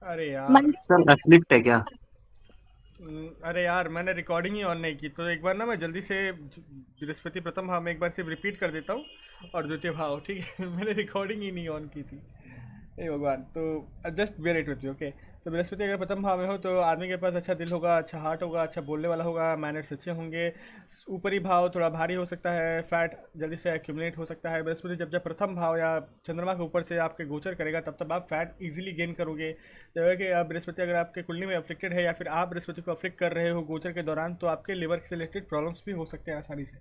अरे यार। Monday sir एफलिप्ट है क्या? अरे यार, मैंने रिकॉर्डिंग ही ऑन नहीं की, तो एक बार ना मैं जल्दी से बृहस्पति प्रथम भाव में एक बार सिर्फ रिपीट कर देता हूँ। और द्वितीय भाव, ठीक है। मैंने रिकॉर्डिंग ही नहीं ऑन की थी। हे भगवान। तो just bear it with you, okay. तो बृहस्पति अगर प्रथम भाव में हो तो आदमी के पास अच्छा दिल होगा, अच्छा हार्ट होगा, अच्छा बोलने वाला होगा, मैनर्स अच्छे होंगे। ऊपरी भाव थोड़ा भारी हो सकता है, फैट जल्दी से एक्यूमुलेट हो सकता है। बृहस्पति जब जब प्रथम भाव या चंद्रमा के ऊपर से आपके गोचर करेगा तब तब आप फैट इजीली गेन करोगे। जब है कि आप बृहस्पति अगर आपके कुंडली में अफ्लिक्टेड है या फिर आप बृहस्पति को अफ्लिक्ट कर रहे हो गोचर के दौरान, तो आपके लिवर से रिलेटेड प्रॉब्लम्स भी हो सकते हैं आसानी से।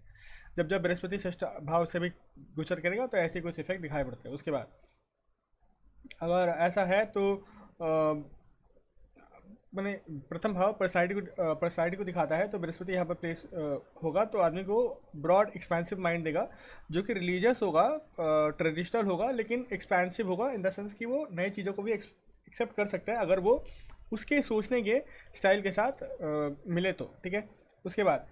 जब जब बृहस्पति षष्ठ भाव से भी गोचर करेगा तो ऐसे कुछ इफेक्ट दिखाई पड़ते हैं। उसके बाद अगर ऐसा है तो मैंने प्रथम भाव पर्सनालिटी को दिखाता है, तो बृहस्पति यहाँ पर प्लेस होगा तो आदमी को ब्रॉड एक्सपेंसिव माइंड देगा, जो कि रिलीजियस होगा, ट्रेडिशनल होगा, लेकिन एक्सपेंसिव होगा इन द सेंस कि वो नई चीज़ों को भी एक्सेप्ट कर सकता है अगर वो उसके सोचने के स्टाइल के साथ मिले तो, ठीक है। उसके बाद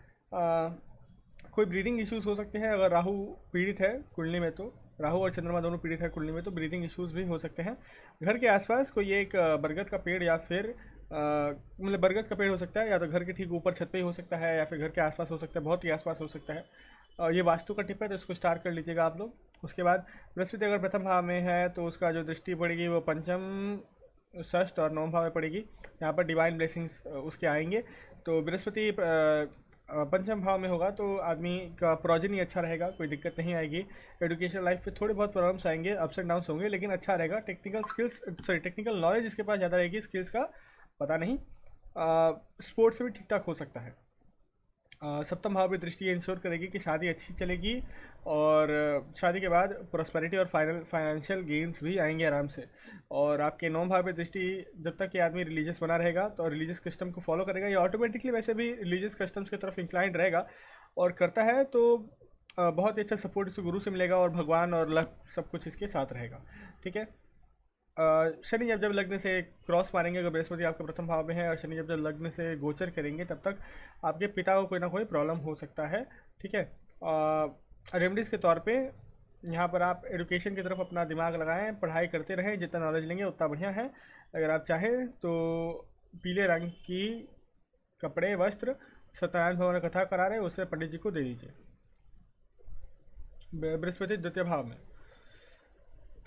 कोई ब्रीदिंग इश्यूज हो सकते हैं अगर राहु पीड़ित है कुंडली में, तो राहु और चंद्रमा दोनों पीड़ित है कुंडली में तो ब्रीदिंग इश्यूज भी हो सकते हैं। घर के आसपास कोई एक बरगद का पेड़ या फिर मतलब बरगद का पेड़ हो सकता है, या तो घर के ठीक ऊपर छत पे ही हो सकता है या फिर घर के आसपास हो सकता है, बहुत ही आसपास हो सकता है। ये वास्तु का टिप है तो इसको स्टार कर लीजिएगा आप लोग। उसके बाद बृहस्पति अगर प्रथम भाव में है तो उसका जो दृष्टि पड़ेगी वो पंचम, षष्ठ और नवम भाव में पड़ेगी। यहाँ पर डिवाइन ब्लेसिंग्स उसके आएंगे। तो बृहस्पति पंचम भाव में होगा तो आदमी का प्रोजनी अच्छा रहेगा, कोई दिक्कत नहीं आएगी। एजुकेशन लाइफ पे थोड़े बहुत प्रॉब्लम्स आएंगे, अप्स एंड डाउन्स होंगे, लेकिन अच्छा रहेगा। Technical skills, sorry technical knowledge इसके पास ज़्यादा रहेगी, स्किल्स का पता नहीं। स्पोर्ट्स से भी ठीक ठाक हो सकता है। सप्तम भाव में दृष्टि इंश्योर करेगी कि शादी अच्छी चलेगी, और शादी के बाद प्रोस्पेरिटी और फाइनेंशियल गेन्स भी आएंगे आराम से। और आपके नौम भाव में दृष्टि, जब तक कि आदमी रिलीजियस बना रहेगा तो रिलीजियस कस्टम को फॉलो करेगा, या ऑटोमेटिकली वैसे भी रिलीजियस कस्टम्स की तरफ इंक्लाइंड रहेगा और करता है, तो बहुत ही अच्छा सपोर्ट इसे गुरु से मिलेगा और भगवान और लक सब कुछ इसके साथ रहेगा, ठीक है। शनि जब जब लग्न से क्रॉस मारेंगे, अगर बृहस्पति आपके प्रथम भाव में है और शनि जब जब लग्न से गोचर करेंगे तब तक आपके पिता को कोई ना कोई प्रॉब्लम हो सकता है, ठीक है। रेमडीज़ के तौर पे यहाँ पर आप एजुकेशन की तरफ अपना दिमाग लगाएं, पढ़ाई करते रहें, जितना नॉलेज लेंगे उतना बढ़िया है। अगर आप चाहें तो पीले रंग की कपड़े वस्त्र सत्यनारायण भगवान की कथा करा रहे हैं उससे पंडित जी को दे दीजिए। बृहस्पति द्वितीय भाव में,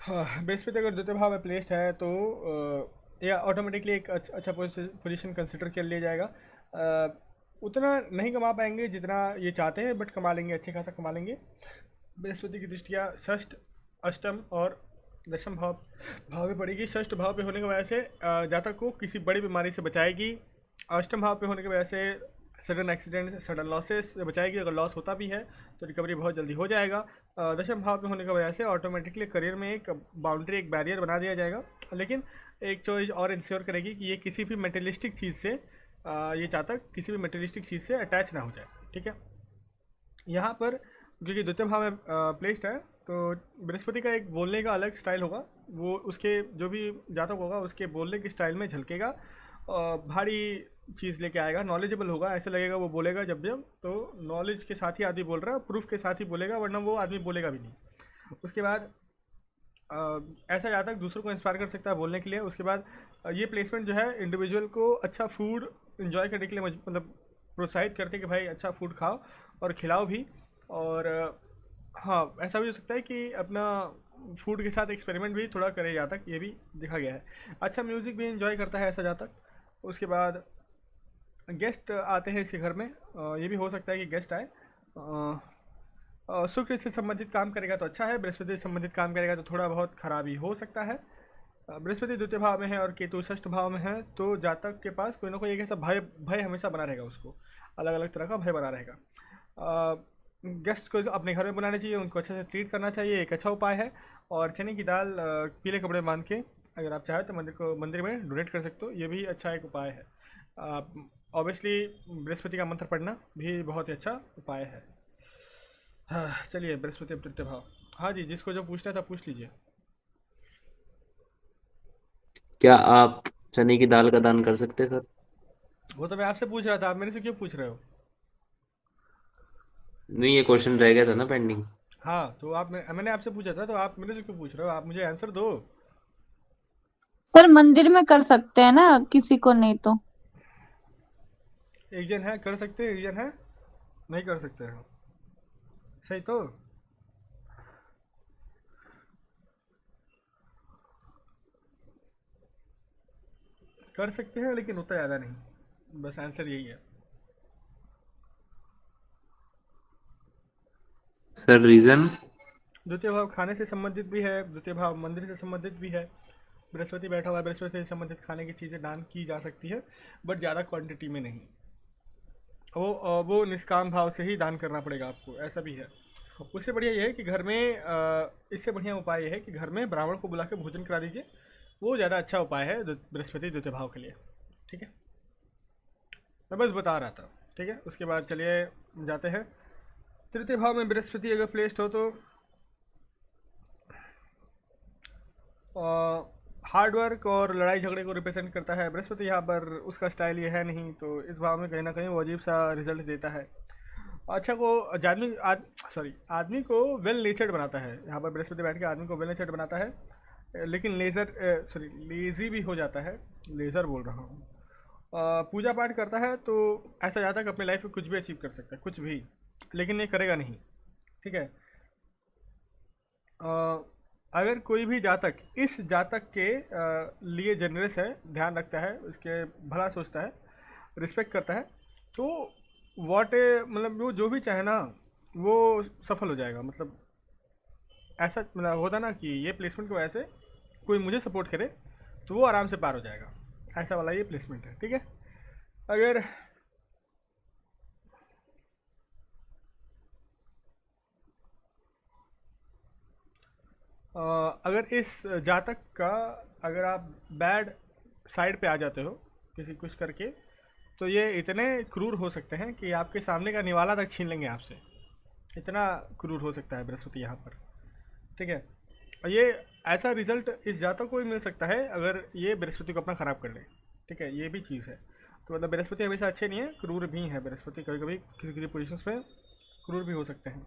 हाँ, बृहस्पति अगर द्वितीय भाव में प्लेस्ड है तो ये ऑटोमेटिकली एक अच्छा पोजीशन कंसिडर कर लिया जाएगा। उतना नहीं कमा पाएंगे जितना ये चाहते हैं, बट कमा लेंगे, अच्छे खासा कमा लेंगे। बृहस्पति की दृष्टिया षष्ठ, अष्टम और दशम भाव भाव में पड़ेगी। षष्ठ भाव पे होने की वजह से जातक को किसी बड़ी बीमारी से बचाएगी। अष्टम भाव पे होने की वजह से सडन एक्सीडेंट, सडन लॉसेस से बचाएगी, अगर लॉस होता भी है तो रिकवरी बहुत जल्दी हो जाएगा। दशम भाव पे होने की वजह से ऑटोमेटिकली करियर में एक बाउंड्री, एक बैरियर बना दिया जाएगा, लेकिन एक चीज़ और इंश्योर करेगी कि ये किसी भी मेटेरियलिस्टिक चीज़ से ये जातक किसी भी मेटेरियलिस्टिक चीज़ से अटैच ना हो जाए, ठीक है। यहाँ पर क्योंकि द्वितीय भाव में प्लेस्ड है तो बृहस्पति का एक बोलने का अलग स्टाइल होगा, वो उसके जो भी जातक होगा उसके बोलने के स्टाइल में झलकेगा। भारी चीज़ लेके आएगा, नॉलेजेबल होगा, ऐसे लगेगा वो बोलेगा जब जब तो नॉलेज के साथ ही आदमी बोल रहा है, प्रूफ के साथ ही बोलेगा, वरना वो आदमी बोलेगा भी नहीं। उसके बाद ऐसा जातक दूसरों को इंस्पायर कर सकता है बोलने के लिए। उसके बाद ये प्लेसमेंट जो है इंडिविजुअल को अच्छा फूड इंजॉय करने के लिए मतलब प्रोत्साहित करते हैं कि भाई अच्छा फूड खाओ और खिलाओ भी। और हाँ, ऐसा भी हो सकता है कि अपना फूड के साथ एक्सपेरिमेंट भी थोड़ा करे जातक, ये भी देखा गया है। अच्छा म्यूज़िक भी इंजॉय करता है ऐसा जातक। उसके बाद गेस्ट आते हैं इसके घर में, ये भी हो सकता है कि गेस्ट आए। शुक्र से संबंधित काम करेगा तो अच्छा है, बृहस्पति से संबंधित काम करेगा तो थोड़ा बहुत खराबी हो सकता है। बृहस्पति द्वितीय भाव में है और केतु षष्ठ भाव में है तो जातक के पास कोई ना कोई एक ऐसा भय भय हमेशा बना रहेगा, उसको अलग अलग तरह का भय बना रहेगा। गेस्ट को अपने घर में बुलाना चाहिए, उनको अच्छे से ट्रीट करना चाहिए, एक अच्छा उपाय है। और चने की दाल पीले कपड़े बांध के अगर आप चाहें तो मंदिर में डोनेट कर सकते हो, ये भी अच्छा एक उपाय है। ऑब्वियसली बृहस्पति का मंत्र पढ़ना भी बहुत ही अच्छा उपाय है। हाँ, चलिए बृहस्पति अब तृतीय भाव। हाँ जी, जिसको जो पूछना था पूछ लीजिए। क्या आप चने की दाल का दान कर सकते हैं सर? वो तो मैं आपसे पूछ रहा था, आप मेरे से क्यों पूछ रहे हो? नहीं, ये क्वेश्चन रह गया था ना पेंडिंग। हाँ, तो मैंने आपसे पूछा था तो आप मेरे से क्यों पूछ रहे हो? आप मुझे आंसर दो। सर मंदिर में कर सकते हैं ना, किसी को नहीं तो। एक जन है कर सकते हैं, एक जन है नहीं कर सकते हैं। सही तो। कर सकते हैं लेकिन उतना ज़्यादा नहीं, बस आंसर यही है। Sir reason? द्वितीय भाव खाने से संबंधित भी है, द्वितीय भाव मंदिर से संबंधित भी है। बृहस्पति बैठा हुआ है, बृहस्पति से संबंधित खाने की चीज़ें दान की जा सकती है, बट ज़्यादा क्वांटिटी में नहीं। वो निष्काम भाव से ही दान करना पड़ेगा आपको, ऐसा भी है। उससे बढ़िया ये है कि घर में इससे बढ़िया उपाय ये है कि घर में ब्राह्मण को बुला के भोजन करा दीजिए। वो ज़्यादा अच्छा उपाय है बृहस्पति द्वितीय भाव के लिए। ठीक है, मैं बस बता रहा था। ठीक है, उसके बाद चलिए जाते हैं। तृतीय भाव में बृहस्पति अगर प्लेस्ड हो तो हार्ड वर्क और लड़ाई झगड़े को रिप्रेजेंट करता है बृहस्पति। यहाँ पर उसका स्टाइल ये है नहीं, तो इस भाव में कहीं ना कहीं वो अजीब सा रिजल्ट देता है। अच्छा को सॉरी आदमी को वेल नेचर्ड बनाता है। यहाँ पर बृहस्पति बैठ के आदमी को वेल नेचर्ड बनाता है, लेकिन लेज़ी भी हो जाता है। लेज़र बोल रहा हूँ। पूजा पाठ करता है तो ऐसा जाता है कि अपने लाइफ में कुछ भी अचीव कर सकता है, कुछ भी, लेकिन ये करेगा नहीं। ठीक है। अ, अगर कोई भी जातक इस जातक के लिए जनरस है, ध्यान रखता है, उसके भला सोचता है, रिस्पेक्ट करता है, तो वॉट मतलब वो जो भी चाहे ना वो सफल हो जाएगा। मतलब ऐसा मतलब होता ना कि ये प्लेसमेंट की वजह से कोई मुझे सपोर्ट करे तो वो आराम से पार हो जाएगा, ऐसा वाला ये प्लेसमेंट है। ठीक है। अगर अगर इस जातक का अगर आप बैड साइड पे आ जाते हो किसी कुछ करके, तो ये इतने क्रूर हो सकते हैं कि आपके सामने का निवाला तक छीन लेंगे आपसे। इतना क्रूर हो सकता है बृहस्पति यहाँ पर। ठीक है। और ये ऐसा रिजल्ट इस जातक को भी मिल सकता है अगर ये बृहस्पति को अपना ख़राब कर ले। ठीक है, ये भी चीज़ है। तो मतलब बृहस्पति हमेशा अच्छे नहीं है, क्रूर भी है बृहस्पति, कभी कभी किसी किसी पोजिशन में क्रूर भी हो सकते हैं।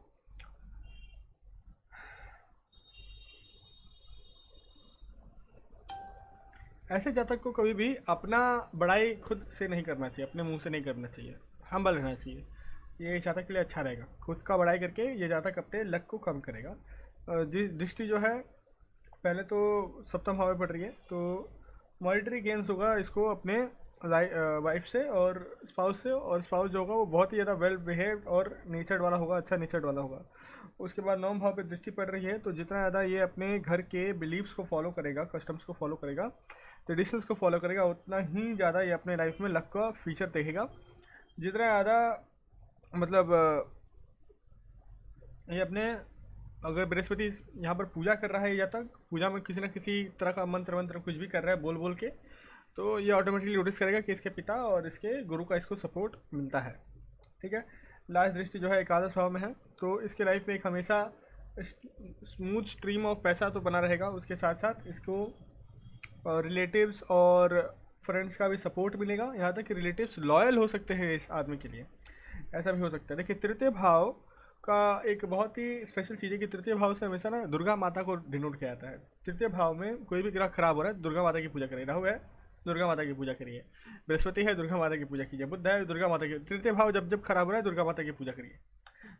ऐसे जातक को कभी भी अपना बड़ाई खुद से नहीं करना चाहिए, अपने मुंह से नहीं करना चाहिए, हम्बल रहना चाहिए। ये इस जातक के लिए अच्छा रहेगा। खुद का बड़ाई करके ये जातक अपने लक को कम करेगा। दृष्टि जो है पहले तो सप्तम भाव में पड़ रही है, तो मॉनिटरी गेम्स होगा इसको अपने वाइफ से और स्पाउस से, और स्पाउस जो होगा वो बहुत ही ज़्यादा वेल बिहेव्ड और नेचर्ड वाला होगा, अच्छा नेचर्ड वाला होगा। उसके बाद नौम भाव पे दृष्टि पड़ रही है, तो जितना ज़्यादा ये अपने घर के बिलीव्स को फॉलो करेगा, कस्टम्स को फॉलो करेगा, ट्रेडिशंस को फॉलो करेगा, उतना ही ज़्यादा ये अपने लाइफ में लक का फीचर देखेगा। जितना ज़्यादा मतलब ये अपने अगर बृहस्पति यहाँ पर पूजा कर रहा है या तक पूजा में किसी न किसी तरह का मंत्र वंत्र कुछ भी कर रहा है बोल बोल के, तो ये ऑटोमेटिकली नोटिस करेगा कि इसके पिता और इसके गुरु का इसको सपोर्ट मिलता है। ठीक है। लास्ट दृष्टि जो है एकादश भाव में है, तो इसके लाइफ में एक हमेशा स्मूथ स्ट्रीम ऑफ पैसा तो बना रहेगा, उसके साथ साथ इसको रिलेटिव्स और फ्रेंड्स का भी सपोर्ट मिलेगा। यहाँ तक कि रिलेटिव्स लॉयल हो सकते हैं इस आदमी के लिए, ऐसा भी हो सकता है। देखिए तृतीय भाव का एक बहुत ही स्पेशल चीज़ है कि तृतीय भाव से हमेशा ना दुर्गा माता को डिनोट किया जाता है। तृतीय भाव में कोई भी ग्रह खराब हो रहा है, दुर्गा माता की पूजा करिए। राहु है, दुर्गा माता की पूजा करिए। बृहस्पति है, दुर्गा माता की पूजा कीजिए। बुध है, दुर्गा माता की। तृतीय भाव जब जब खराब हो रहा है दुर्गा माता की पूजा करिए।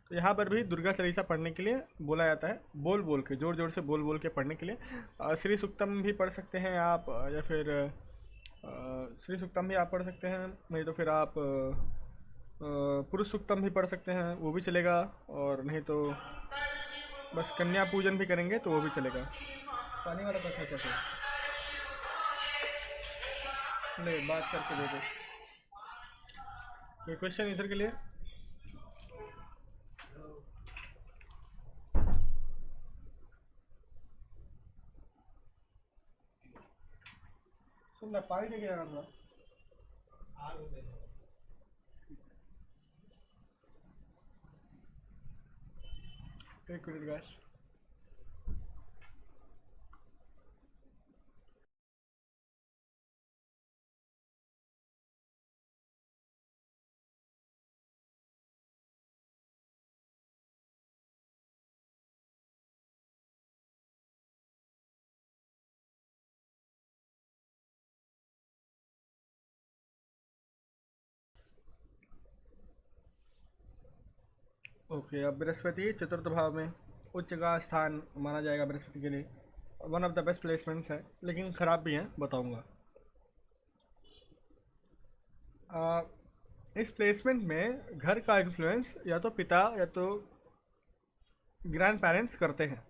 तो यहाँ पर भी दुर्गा चालीसा पढ़ने के लिए बोला जाता है, बोल बोल के, जोर जोर से बोल बोल के पढ़ने के लिए। श्री सुक्तम भी पढ़ सकते हैं आप, या फिर श्री सुक्तम भी आप पढ़ सकते हैं, नहीं तो फिर आप पुरुष सुक्तम भी पढ़ सकते हैं, वो भी चलेगा। और नहीं तो बस कन्या पूजन भी करेंगे तो वो भी चलेगा। पानी वाला पैसा कैसे? ले बात करके दे दो। कोई क्वेश्चन इधर के लिए? सुन ना, पानी लेके आ रहा था। एक मिनट गैस। ओके, अब बृहस्पति चतुर्थ भाव में उच्च का स्थान माना जाएगा बृहस्पति के लिए। One of the best placements है, लेकिन ख़राब भी हैं, बताऊंगा। आ, इस प्लेसमेंट में घर का इन्फ्लुएंस या तो पिता या तो ग्रैंड पेरेंट्स करते हैं।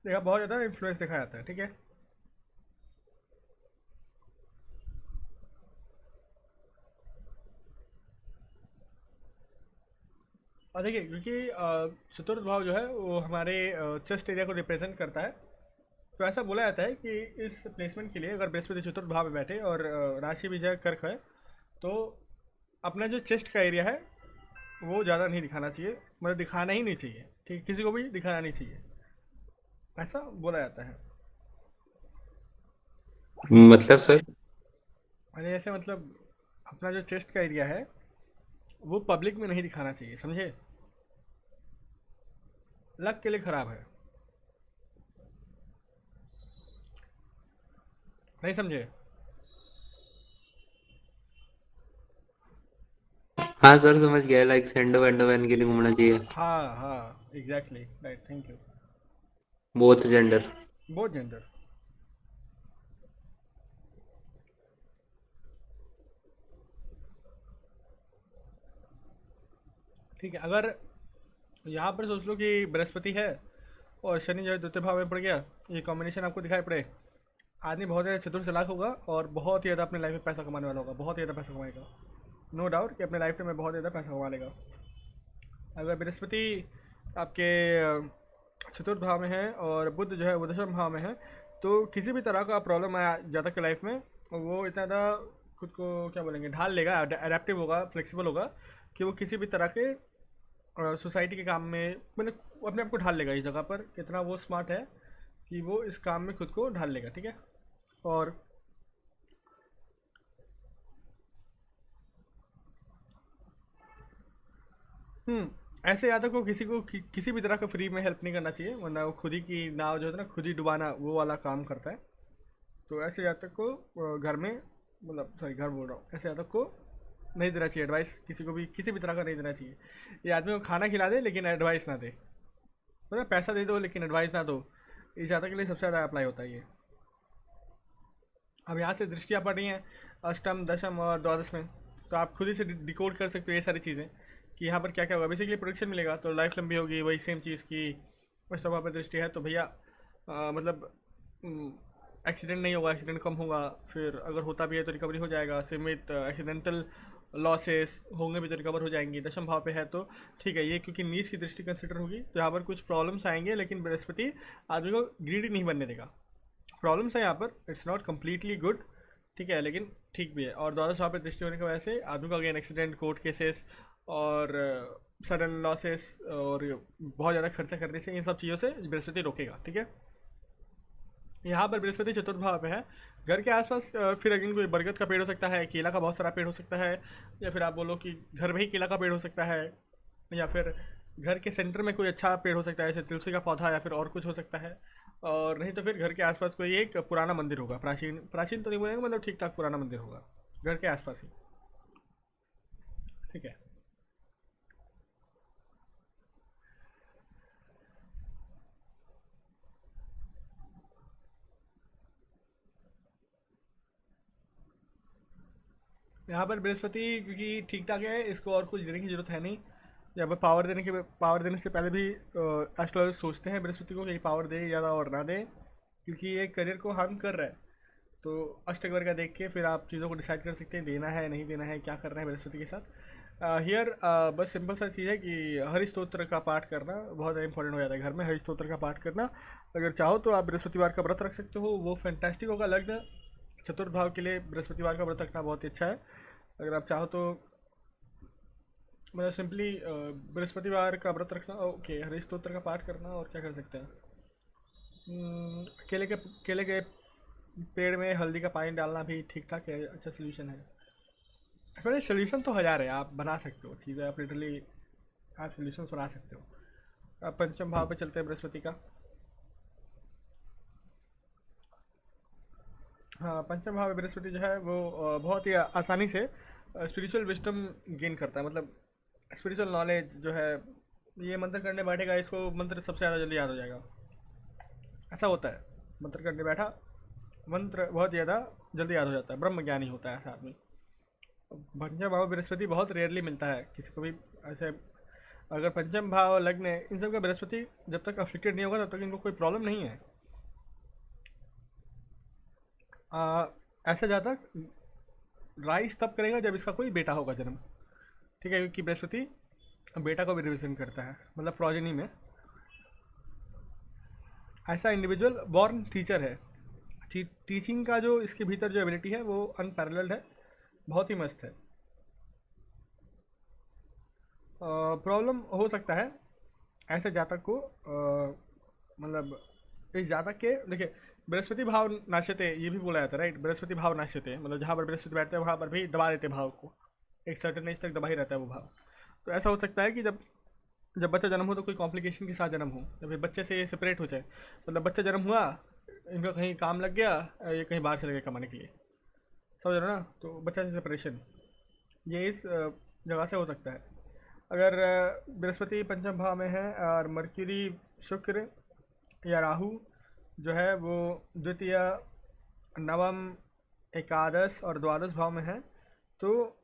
देखा, बहुत ज़्यादा इन्फ्लुएंस देखा जाता है, ठीक है। और देखिए, क्योंकि चतुर्थ भाव जो है वो हमारे चेस्ट एरिया को रिप्रेजेंट करता है, तो ऐसा बोला जाता है कि इस प्लेसमेंट के लिए अगर बृहस्पति चतुर्थ भाव में बैठे और राशि भी जो है कर्क है, तो अपना जो चेस्ट का एरिया है वो ज़्यादा नहीं दिखाना चाहिए, मतलब दिखाना ही नहीं चाहिए, ठीक, किसी को भी दिखाना नहीं चाहिए, ऐसा बोला जाता है। मतलब सर? यानी ऐसे मतलब अपना जो चेस्ट का एरिया है वो पब्लिक में नहीं दिखाना चाहिए, समझे। लक के लिए ख़राब है, नहीं समझे। हाँ सर, समझ गया। लाइक सैंडो वैंडो पहन के नहीं घूमना चाहिए। हाँ हाँ, exactly right, thank you. Both gender. Both gender. ठीक है, अगर यहाँ पर सोच लो कि बृहस्पति है और शनि जो है द्वितीय भाव में पड़ गया, ये कॉम्बिनेशन आपको दिखाई पड़े, आदमी बहुत ज़्यादा चतुर चालाक होगा और बहुत ही ज़्यादा अपने लाइफ में पैसा कमाने वाला होगा, बहुत ही ज़्यादा पैसा कमाएगा। नो डाउट कि अपने लाइफ में बहुत ज़्यादा पैसा कमा लेगा। अगर बृहस्पति आपके चतुर्थ भाव में है और बुध जो है वो दशम भाव में है, तो किसी भी तरह का प्रॉब्लम आया जातक के लाइफ में, वो इतना ज़्यादा खुद को क्या बोलेंगे ढाल लेगा, अडेप्टिव होगा, फ्लेक्सिबल होगा, कि वो किसी भी तरह के सोसाइटी के काम में मतलब अपने आप को ढाल लेगा। इस जगह पर इतना वो स्मार्ट है कि वो इस काम में खुद को ढाल लेगा, ठीक है। और ऐसे यादव को किसी को किसी भी तरह का फ्री में हेल्प नहीं करना चाहिए, वरना वो खुद ही की नाव जो है ना खुद ही डुबाना, वो वाला काम करता है। तो ऐसे यादव को घर में, मतलब सॉरी घर बोल रहा हूँ, ऐसे यादव को नहीं देना चाहिए एडवाइस, किसी को भी किसी भी तरह का नहीं देना चाहिए। ये आदमी को खाना खिला दे लेकिन एडवाइस ना दे, मतलब पैसा दे दो लेकिन एडवाइस ना दो, इस जातक के लिए सबसे ज़्यादा अप्लाई होता है ये। अब यहाँ से दृष्टियाँ पड़ रही हैं अष्टम दशम और द्वादश में, तो आप खुद ही से डिकोड कर सकते हो ये सारी चीज़ें कि यहाँ पर क्या क्या होगा। बेसिकली प्रोडक्शन मिलेगा तो लाइफ लंबी होगी, वही सेम चीज़ की अष्टम भाव पर दृष्टि है, तो भैया मतलब एक्सीडेंट नहीं होगा, एक्सीडेंट कम होगा, फिर अगर होता भी है तो रिकवरी हो जाएगा, सीमित एक्सीडेंटल लॉसेस होंगे भी तो रिकवर हो जाएंगी। दशम भाव पे है तो ठीक है, ये क्योंकि नीच की दृष्टि कंसिडर होगी तो यहाँ पर कुछ प्रॉब्लम्स आएंगे, लेकिन बृहस्पति आदमी को ग्रीडी नहीं बनने देगा। प्रॉब्लम्स है यहाँ पर, इट्स नॉट कम्प्लीटली गुड, ठीक है, लेकिन ठीक भी है। और द्वादश भाव पर दृष्टि होने की वजह से आदमी को अगेन एक्सीडेंट, कोर्ट केसेस और सडन लॉसेस और बहुत ज़्यादा खर्चा करने से, इन सब चीज़ों से बृहस्पति रोकेगा, ठीक है। यहाँ पर बृहस्पति चतुर्थ भाव पे है, घर के आसपास फिर अगेन कोई बरगद का पेड़ हो सकता है, केला का बहुत सारा पेड़ हो सकता है, या फिर आप बोलो कि घर में ही केला का पेड़ हो सकता है, या फिर घर के सेंटर में कोई अच्छा पेड़ हो सकता है, जैसे तुलसी का पौधा या फिर और कुछ हो सकता है। और नहीं तो फिर घर के आसपास कोई एक पुराना मंदिर होगा, प्राचीन प्राचीन तो नहीं बोलेंगे, मतलब ठीक ठाक पुराना मंदिर होगा घर के आसपास ही, ठीक है। यहाँ पर बृहस्पति क्योंकि ठीक ठाक है, इसको और कुछ देने की जरूरत है नहीं। यहाँ पर पावर देने से पहले भी एस्ट्रोलॉजर सोचते हैं बृहस्पति को कि पावर दे ज़्यादा और ना दे, क्योंकि ये करियर को हार्म कर रहा है। तो अष्टक वर्ग का देख के फिर आप चीज़ों को डिसाइड कर सकते हैं, देना है नहीं देना है, क्या करना है बृहस्पति के साथ। हियर बस सिंपल सा चीज़ है कि हरि स्तोत्र का पाठ करना बहुत ज़्यादा इंपॉर्टेंट हो जाता है घर में। हरि स्तोत्र का पाठ करना, अगर चाहो तो आप बृहस्पतिवार का व्रत रख सकते हो, वो फैंटास्टिक होगा। लग्न चतुर्थ भाव के लिए बृहस्पतिवार का व्रत रखना बहुत ही अच्छा है। अगर आप चाहो तो मतलब सिंपली बृहस्पतिवार का व्रत रखना, ओके, हरि स्तोत्र का पाठ करना, और क्या कर सकते हैं, केले के पेड़ में हल्दी का पानी डालना भी ठीक ठाक है, अच्छा सोल्यूशन है। एक्चुअली सोल्यूशन तो हज़ार है, आप बना सकते हो चीज़ें, आप लिटरली आप सोल्यूशन बना सकते हो। अब पंचम भाव पे चलते हैं बृहस्पति का। हाँ, पंचम भाव में बृहस्पति जो है वो बहुत ही आसानी से स्पिरिचुअल विजडम गेन करता है, मतलब स्पिरिचुअल नॉलेज जो है ये मंत्र करने बैठेगा, इसको मंत्र सबसे ज़्यादा जल्दी याद हो जाएगा। ऐसा होता है, मंत्र करने बैठा, मंत्र बहुत ज़्यादा जल्दी याद हो जाता है, ब्रह्म ज्ञानी होता है ऐसा आदमी। पंचम भाव बृहस्पति बहुत रेयरली मिलता है किसी को भी ऐसे। अगर पंचम भाव लग्न है, इन सब का बृहस्पति जब तक अफेक्टेड नहीं होगा तब तक इनको कोई प्रॉब्लम नहीं है। ऐसा जातक राइज तब करेगा जब इसका कोई बेटा होगा जन्म, ठीक है, क्योंकि बृहस्पति बेटा को भी रिप्रेजेंट करता है, मतलब प्रोजेनी में। ऐसा इंडिविजुअल बॉर्न टीचर है, टीचिंग का जो इसके भीतर जो एबिलिटी है वो अनपैरेलल्ड है, बहुत ही मस्त है। प्रॉब्लम हो सकता है ऐसे जातक को, मतलब इस जातक के देखिए बृहस्पति भाव नाश्यते ये भी बोला जाता है, राइट। बृहस्पति भाव नाश्यते मतलब जहाँ पर बृहस्पति बैठते हैं वहाँ पर भी दबा देते भाव को, एक सर्टेन एज तक दबा ही रहता है वो भाव। तो ऐसा हो सकता है कि जब बच्चा जन्म हो तो कोई कॉम्प्लिकेशन के साथ जन्म हो, या फिर बच्चे से ये सेपरेट हो जाए, मतलब बच्चा जन्म हुआ, इनका कहीं काम लग गया, ये कहीं बाहर चले गए कमाने के लिए, समझ रहे हो ना, तो बच्चा से सेपरेशन ये इस जगह से हो सकता है। अगर बृहस्पति पंचम भाव में है और मर्क्यूरी शुक्र या राहु जो है वो द्वितीय, नवम, एकादश और द्वादश भाव में है, तो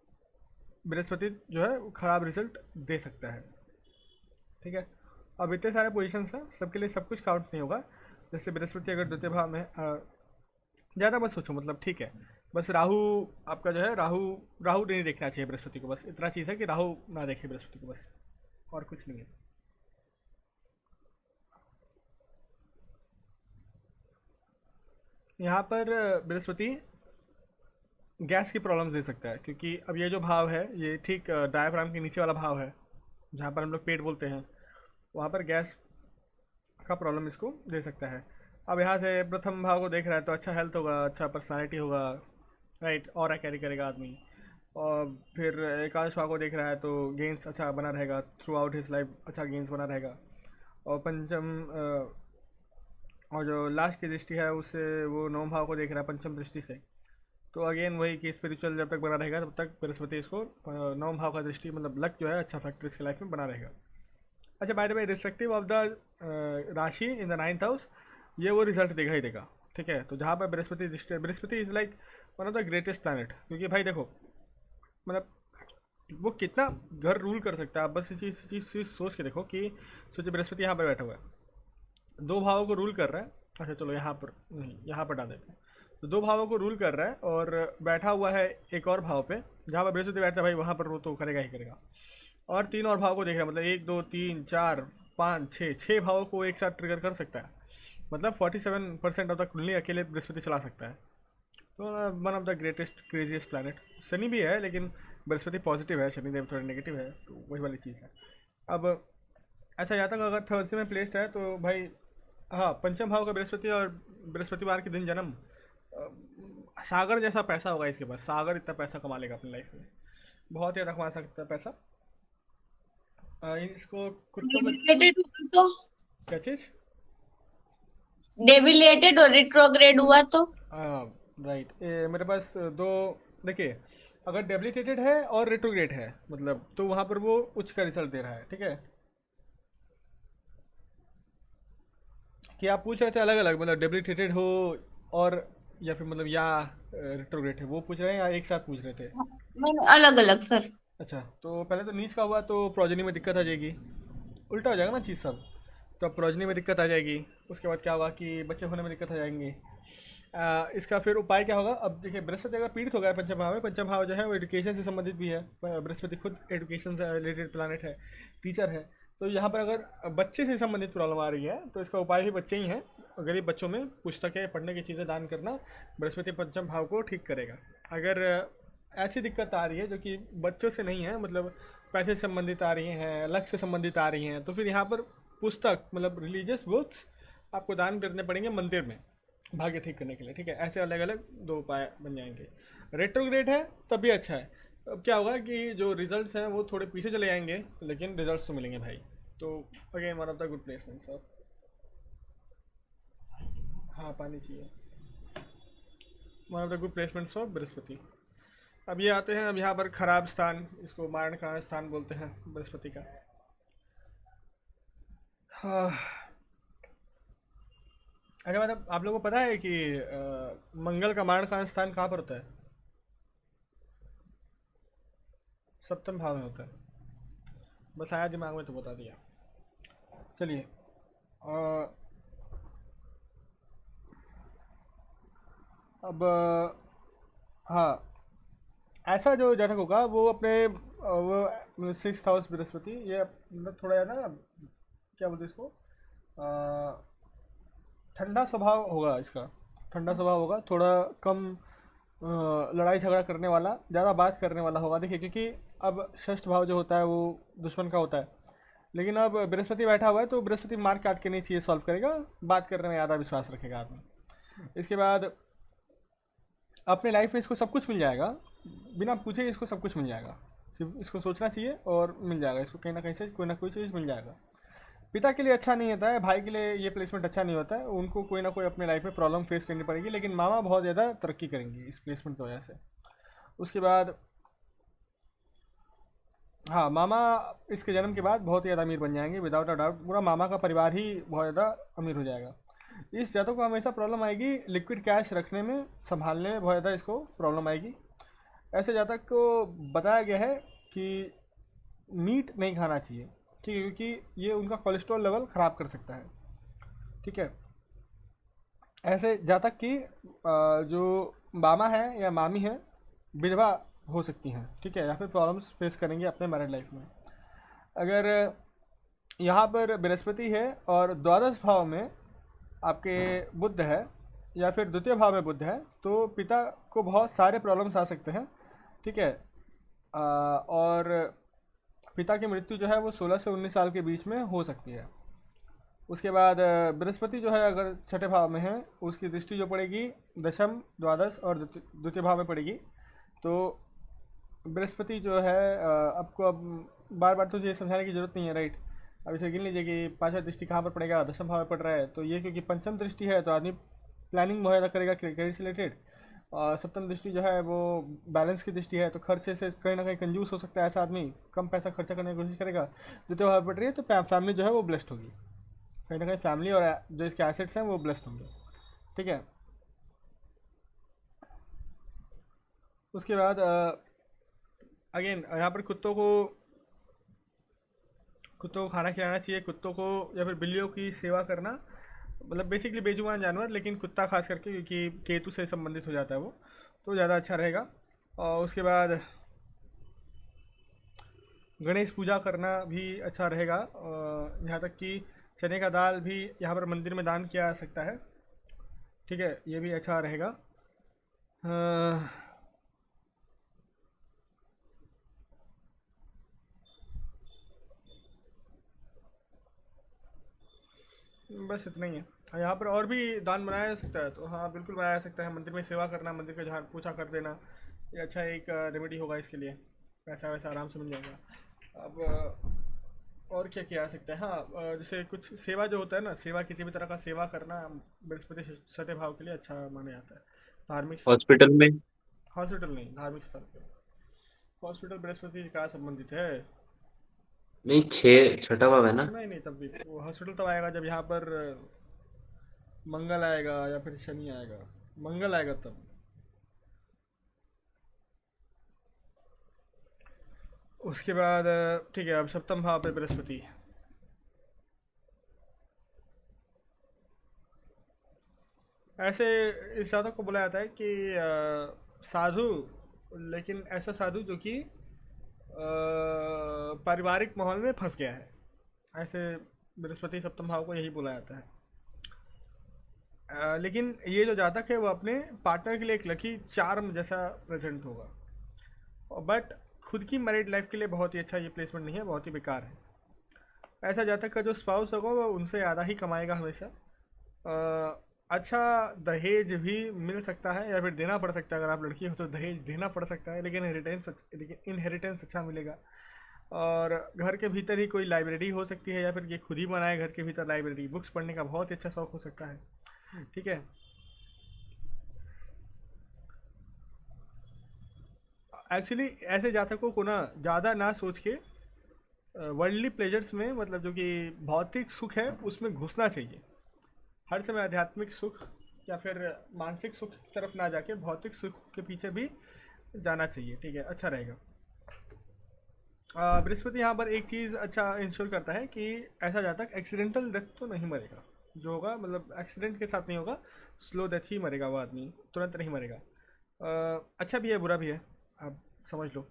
बृहस्पति जो है वो खराब रिजल्ट दे सकता है, ठीक है। अब इतने सारे पोजीशंस हैं, सबके लिए सब कुछ काउंट नहीं होगा। जैसे बृहस्पति अगर द्वितीय भाव में, ज़्यादा मत सोचो, मतलब ठीक है, बस राहु आपका जो है, राहु नहीं देखना चाहिए बृहस्पति को, बस इतना चीज़ है कि राहु ना देखे बृहस्पति को, बस और कुछ नहीं है। यहाँ पर बृहस्पति गैस की प्रॉब्लम्स दे सकता है, क्योंकि अब ये जो भाव है ये ठीक डायफ्राम के नीचे वाला भाव है, जहाँ पर हम लोग पेट बोलते हैं, वहाँ पर गैस का प्रॉब्लम इसको दे सकता है। अब यहाँ से प्रथम भाव को देख रहा है तो अच्छा हेल्थ होगा, अच्छा पर्सनालिटी होगा, राइट, और कैरी करेगा आदमी। और फिर एकादश भाव को देख रहा है तो गेंस अच्छा बना रहेगा थ्रू आउट हिज लाइफ, अच्छा गेंस बना रहेगा। और पंचम और जो लास्ट की दृष्टि है उससे वो नवम भाव को देख रहा है पंचम दृष्टि से, तो अगेन वही कि स्पिरिचुअल जब तक बना रहेगा तब तक बृहस्पति इसको नवम भाव का दृष्टि मतलब लक जो है अच्छा फैक्टर इसके लाइफ में बना रहेगा। अच्छा by the way respective of the राशि इन द 9th हाउस ये वो रिजल्ट देगा ही देगा, ठीक है। तो जहाँ पर बृहस्पति दृष्टि, Brihaspati is like one of the greatest planet, क्योंकि भाई देखो मतलब वो कितना घर रूल कर सकता है। आप बस ये चीज़ सोच के देखो कि सोचिए बृहस्पति यहाँ पर बैठा हुआ है, दो भावों को रूल कर रहा है, अच्छा चलो यहाँ पर नहीं, यहाँ पर डाल देते हैं, तो दो भावों को रूल कर रहा है और बैठा हुआ है एक और भाव पे जहाँ पर बृहस्पति बैठता है, भाई वहाँ पर वो तो करेगा ही करेगा। और तीन और भाव को देख रहा है, मतलब 1 2 3 4 5 6 भावों को एक साथ ट्रिगर कर सकता है, मतलब 47% ऑफ द कुंडली अकेले बृहस्पति चला सकता है। तो one of the greatest craziest planet. Shani भी है लेकिन बृहस्पति पॉजिटिव है, शनिदेव थोड़ा नेगेटिव है, तो वही वाली चीज़ है। अब ऐसा जाता है अगर थर्सडे में प्लेस्ड है तो भाई हाँ, पंचम भाव का बृहस्पति और बृहस्पतिवार के दिन जन्म, सागर जैसा पैसा होगा इसके पास, सागर इतना पैसा कमा लेगा अपनी लाइफ में, बहुत ज़्यादा कमा सकता है पैसा। इसको कुत्तों में डेबिलेटेड हुआ तो क्या चीज़, डेबिलेटेड और रिट्रोग्रेड हुआ तो राइट, मेरे पास दो, देखिए अगर डेबिलिटेटेड है और रेट्रोग्रेड है मतलब तो वहाँ पर वो उच्च का रिजल्ट दे रहा है, ठीक है। कि आप पूछ रहे थे अलग अलग, मतलब डेबिलिटेटेड हो और या फिर मतलब या रेट्रोग्रेड है, वो पूछ रहे हैं या एक साथ पूछ रहे थे? मैंने अलग अलग सर। अच्छा, तो पहले तो नीच का हुआ तो प्रोजनी में दिक्कत आ जाएगी, उल्टा हो जाएगा ना चीज़ सब, तो अब प्रोजनी में दिक्कत आ जाएगी, उसके बाद क्या होगा कि बच्चे होने में दिक्कत आ जाएंगे। इसका फिर उपाय क्या होगा? अब देखिए बृहस्पति अगर पीड़ित हो गया पंचम भाव में, पंचम भाव जो है वो एजुकेशन से संबंधित भी है, बृहस्पति खुद एजुकेशन से रिलेटेड प्लानट है, टीचर है, तो यहाँ पर अगर बच्चे से संबंधित प्रॉब्लम आ रही है तो इसका उपाय भी बच्चे ही हैं। गरीब बच्चों में पुस्तकें पढ़ने की चीज़ें दान करना बृहस्पति पंचम भाव को ठीक करेगा। अगर ऐसी दिक्कत आ रही है जो कि बच्चों से नहीं है, मतलब पैसे से संबंधित आ रही हैं, लक्ष्य से संबंधित आ रही हैं, तो फिर यहाँ पर पुस्तक मतलब रिलीजियस बुक्स आपको दान करने पड़ेंगे मंदिर में भाग्य ठीक करने के लिए, ठीक है। ऐसे अलग अलग दो उपाय बन जाएंगे। रेट्रोग्रेड है तब भी अच्छा है। अब क्या होगा कि जो रिजल्ट्स हैं वो थोड़े पीछे चले जाएंगे लेकिन रिजल्ट्स तो मिलेंगे भाई, तो again one of the good placement sir. हाँ पानी चाहिए, one of the good placements of Brihaspati. अब ये आते हैं अब यहाँ पर खराब स्थान, इसको मारण का स्थान बोलते हैं बृहस्पति का। हाँ, अच्छा मतलब आप लोगों को पता है कि मंगल का मारण का स्थान कहाँ पर होता है? सप्तम भाव में होता है। बस आया दिमाग में तो बता दिया। चलिए, अ, अब हाँ, ऐसा जो जातक होगा वो अपने वो 6th हाउस बृहस्पति, ये मतलब थोड़ा है ना, क्या बोलते हैं इसको, ठंडा स्वभाव होगा इसका। ठंडा स्वभाव होगा, थोड़ा कम लड़ाई झगड़ा करने वाला, ज़्यादा बात करने वाला होगा। देखिए, क्योंकि अब 6th भाव जो होता है वो दुश्मन का होता है, लेकिन अब बृहस्पति बैठा हुआ है तो बृहस्पति मार काट के नहीं चाहिए सॉल्व करेगा, बात करने में ज़्यादा विश्वास रखेगा आदमी। इसके बाद अपने लाइफ में इसको सब कुछ मिल जाएगा, बिना पूछे इसको सब कुछ मिल जाएगा। सिर्फ इसको सोचना चाहिए और मिल जाएगा इसको, कहीं ना कहीं से कोई ना कोई चीज़ मिल जाएगा। पिता के लिए अच्छा नहीं होता है, भाई के लिए ये प्लेसमेंट अच्छा नहीं होता है, उनको कोई ना कोई अपने लाइफ में प्रॉब्लम फेस करनी पड़ेगी, लेकिन मामा बहुत ज़्यादा तरक्की करेंगी इस प्लेसमेंट की वजह से। उसके बाद हाँ, मामा इसके जन्म के बाद बहुत ही ज़्यादा अमीर बन जाएंगे, विदाउट अ डाउट। पूरा मामा का परिवार ही बहुत ज़्यादा अमीर हो जाएगा। इस जातक को हमेशा प्रॉब्लम आएगी लिक्विड कैश रखने में, संभालने में बहुत ज़्यादा इसको प्रॉब्लम आएगी। ऐसे जातक को बताया गया है कि मीट नहीं खाना चाहिए, ठीक है, क्योंकि ये उनका कोलेस्ट्रॉल लेवल ख़राब कर सकता है। ठीक है, ऐसे जातक की जो मामा है या मामी है, विधवा हो सकती हैं, ठीक है, या फिर प्रॉब्लम्स फेस करेंगे अपने मैरिड लाइफ में। अगर यहाँ पर बृहस्पति है और द्वादश भाव में आपके बुध है, या फिर द्वितीय भाव में बुध है, तो पिता को बहुत सारे प्रॉब्लम्स आ सकते हैं। ठीक है, और पिता की मृत्यु जो है वो 16 से 19 साल के बीच में हो सकती है। उसके बाद बृहस्पति जो है अगर 6ठे भाव में है, उसकी दृष्टि जो पड़ेगी दशम, द्वादश और द्वितीय भाव में पड़ेगी। तो बृहस्पति जो है आपको अब बार बार तो ये समझाने की जरूरत नहीं है, राइट। अब इसे गिन लीजिए कि 5वां दृष्टि कहाँ पर पड़ेगा, दशम भाव में पड़ रहा है, तो ये क्योंकि पंचम दृष्टि है तो आदमी प्लानिंग बहुत ज़्यादा करेगा क्रेडिट से रिलेटेड। और सप्तम दृष्टि जो है वो बैलेंस की दृष्टि है, तो खर्चे से कहीं ना कहीं कंजूस हो सकता है ऐसा आदमी, कम पैसा खर्चा करने की कोशिश करेगा। द्वितीय भाव में पड़ रही है तो फैमिली जो है वो ब्लेस्ड होगी, कहीं ना कहीं फैमिली और जो इसके एसेट्स हैं वो ब्लेस्ड होंगे। ठीक है, उसके बाद अगेन यहाँ पर कुत्तों को खाना खिलाना चाहिए, कुत्तों को या फिर बिल्लियों की सेवा करना, मतलब बेसिकली बेजुबान जानवर, लेकिन कुत्ता खास करके क्योंकि केतु से संबंधित हो जाता है वो, तो ज़्यादा अच्छा रहेगा। और उसके बाद गणेश पूजा करना भी अच्छा रहेगा, यहाँ तक कि चने का दाल भी यहाँ पर मंदिर में दान किया जा सकता है। ठीक है, ये भी अच्छा रहेगा। अ, बस इतना ही है। हाँ, यहाँ पर और भी दान बनाया जा सकता है, तो हाँ बिल्कुल बनाया जा सकता है। मंदिर में सेवा करना, मंदिर का झाड़ पोछा कर देना, ये अच्छा एक रेमेडी होगा इसके लिए, पैसा वैसा आराम से मिल जाएगा। अब और क्या किया जा सकता है, हाँ जैसे कुछ सेवा जो होता है ना, सेवा किसी भी तरह का सेवा करना बृहस्पति 6ठे भाव के लिए अच्छा माना जाता है। धार्मिक स्थल पे, हॉस्पिटल में। हॉस्पिटल नहीं, धार्मिक स्थल पे। हॉस्पिटल बृहस्पति से क्या संबंधित है? नहीं, 6 6 भाव है ना। नहीं नहीं, तब भी वो हॉस्पिटल तब आएगा जब यहाँ पर मंगल आएगा या फिर शनि आएगा। मंगल आएगा तब। उसके बाद ठीक है, अब सप्तम भाव पे बृहस्पति। ऐसे इस जातक को बोला जाता है कि साधु, लेकिन ऐसा साधु जो कि पारिवारिक माहौल में फंस गया है, ऐसे बृहस्पति सप्तम भाव को यही बोला जाता है। लेकिन ये जो जातक है वो अपने पार्टनर के लिए एक लकी चार्म जैसा प्रेजेंट होगा, बट खुद की मैरिड लाइफ के लिए बहुत ही अच्छा ये प्लेसमेंट नहीं है, बहुत ही बेकार है। ऐसा जातक का जो स्पाउस होगा वो उनसे ज़्यादा ही कमाएगा हमेशा। अच्छा दहेज भी मिल सकता है या फिर देना पड़ सकता है, अगर आप लड़की हो तो दहेज देना पड़ सकता है, लेकिन इनहेरिटेंस अच्छा मिलेगा। और घर के भीतर ही कोई लाइब्रेरी हो सकती है, या फिर ये खुद ही बनाए घर के भीतर लाइब्रेरी, बुक्स पढ़ने का बहुत ही अच्छा शौक हो सकता है। ठीक है, एक्चुअली ऐसे जातकों को ना ज़्यादा ना सोच के वर्ल्डली प्लेजर्स में, मतलब जो कि भौतिक सुख है उसमें घुसना चाहिए। हर समय आध्यात्मिक सुख या फिर मानसिक सुख की तरफ ना जाके भौतिक सुख के पीछे भी जाना चाहिए, ठीक है, अच्छा रहेगा। बृहस्पति यहाँ पर एक चीज़ अच्छा इंश्योर करता है कि ऐसा जातक एक्सीडेंटल डेथ तो नहीं मरेगा, जो होगा मतलब एक्सीडेंट के साथ नहीं होगा, स्लो डेथ ही मरेगा वो आदमी, तुरंत नहीं मरेगा। अच्छा भी है बुरा भी है, आप समझ लो।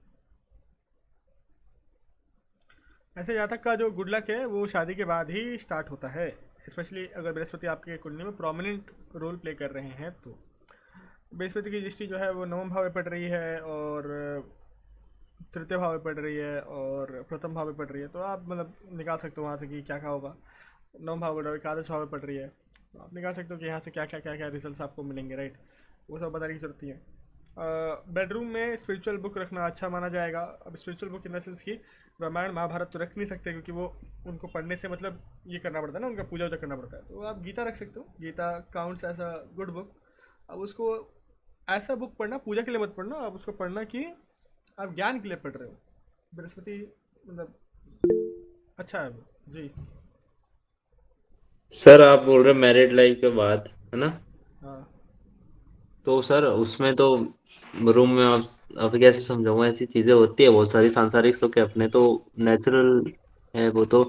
ऐसे जातक का जो गुड लक है वो शादी के बाद ही स्टार्ट होता है, स्पेशली अगर बृहस्पति आपके कुंडली में प्रोमिनेंट रोल प्ले कर रहे हैं तो। बृहस्पति की दृष्टि जो है वो नवम भाव में पड़ रही है और तृतीय भाव में पड़ रही है और प्रथम भाव में पड़ रही है, तो आप मतलब निकाल सकते हो वहाँ से कि क्या क्या होगा। नवम भाव पड़ रहा है, एकादश भाव में पड़ रही है, तो आप निकाल सकते हो कि यहाँ से क्या क्या क्या क्या रिजल्ट आपको मिलेंगे, राइट। वो सब बताने की जरूरत नहीं है। बेडरूम में स्पिरिचुअल बुक रखना अच्छा माना जाएगा। अब spiritual book in the sense की रामायण महाभारत तो रख नहीं सकते, क्योंकि वो उनको पढ़ने से मतलब ये करना पड़ता है ना, उनका पूजा वूजा करना पड़ता है। तो आप गीता रख सकते हो, Gita counts as a good book. अब उसको ऐसा बुक पढ़ना, पूजा के लिए मत पढ़ना, आप उसको पढ़ना कि आप ज्ञान के लिए पढ़ रहे हो। बृहस्पति मतलब अच्छा है वो जी। सर आप बोल रहे मैरिड लाइफ के बाद, है ना? हाँ तो सर उसमें तो रूम में आप, अब कैसे समझाऊं, ऐसी चीजें होती है बहुत सारी सांसारिक सुख है, अपने तो नेचुरल है वो तो।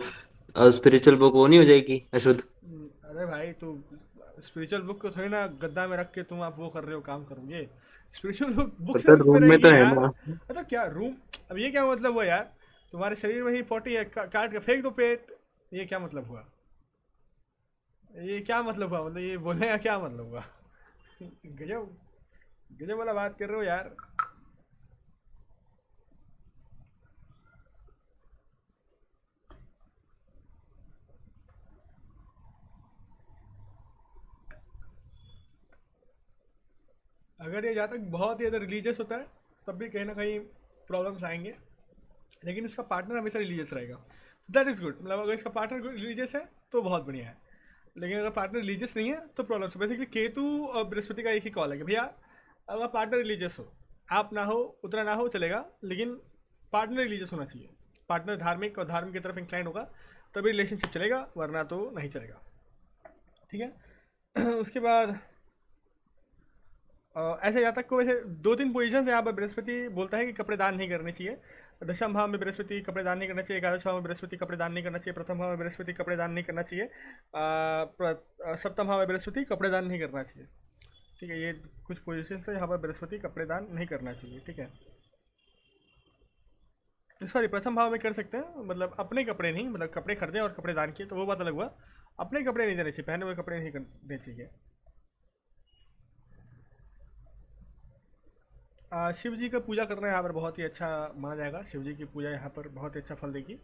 स्पिरिचुअल बुक वो नहीं हो जाएगी अशुद्ध? अरे भाई तू स्पिरिचुअल बुक को थोड़ी ना गद्दा में रख के तुम आप वो कर रहे हो, काम करोगे। स्पिरिचुअल बुक बुक पर सर सेल्फ में रूम में रहेगी तो है यार। ना। अच्छा क्या रूम, अब ये क्या मतलब हुआ यार, तुम्हारे शरीर में ही पोटी है, काट के फेंक दो पेट, ये क्या मतलब हुआ? ये क्या मतलब हुआ, मतलब ये बोलने का क्या मतलब हुआ? गजब, गजब वाला बात कर रहे हो यार। अगर ये जातक बहुत ही ज़्यादा रिलीजियस होता है तब भी कहीं ना कहीं प्रॉब्लम्स आएंगे, लेकिन उसका पार्टनर हमेशा रिलीजियस रहेगा, दैट इज़ गुड। मतलब अगर इसका पार्टनर रिलीजियस है तो बहुत बढ़िया है, लेकिन अगर पार्टनर रिलीजियस नहीं है तो प्रॉब्लम्स। बेसिकली केतु और बृहस्पति का एक ही कॉल है कि भैया अगर पार्टनर रिलीजियस हो, आप ना हो उतना ना हो चलेगा, लेकिन पार्टनर रिलीजियस होना चाहिए। पार्टनर धार्मिक और धार्मिक की तरफ इंक्लाइंड होगा तभी रिलेशनशिप चलेगा, वरना तो नहीं चलेगा, ठीक है। उसके बाद ऐसे जातक को वैसे दो तीन पोजीशन यहाँ पर बृहस्पति बोलता है कि कपड़े दान नहीं करने चाहिए। दशम भाव में बृहस्पति कपड़े दान नहीं करना चाहिए, एकादश भाव में बृहस्पति कपड़े दान नहीं करना चाहिए, प्रथम भाव में बृहस्पति कपड़े दान नहीं करना चाहिए, सप्तम भाव में बृहस्पति कपड़े दान नहीं करना चाहिए, ठीक है। ये कुछ पोजीशन है यहाँ पर बृहस्पति कपड़े दान नहीं करना चाहिए, ठीक है। सॉरी, प्रथम भाव में कर सकते हैं, मतलब अपने कपड़े नहीं, मतलब कपड़े खरीदे और कपड़े दान किए तो वो बात अलग हुआ। अपने कपड़े नहीं देने चाहिए, पहने हुए कपड़े नहीं देने चाहिए। शिव जी का पूजा करना यहाँ पर बहुत ही अच्छा माना जाएगा। शिव जी की पूजा यहाँ पर बहुत ही अच्छा फल देगी।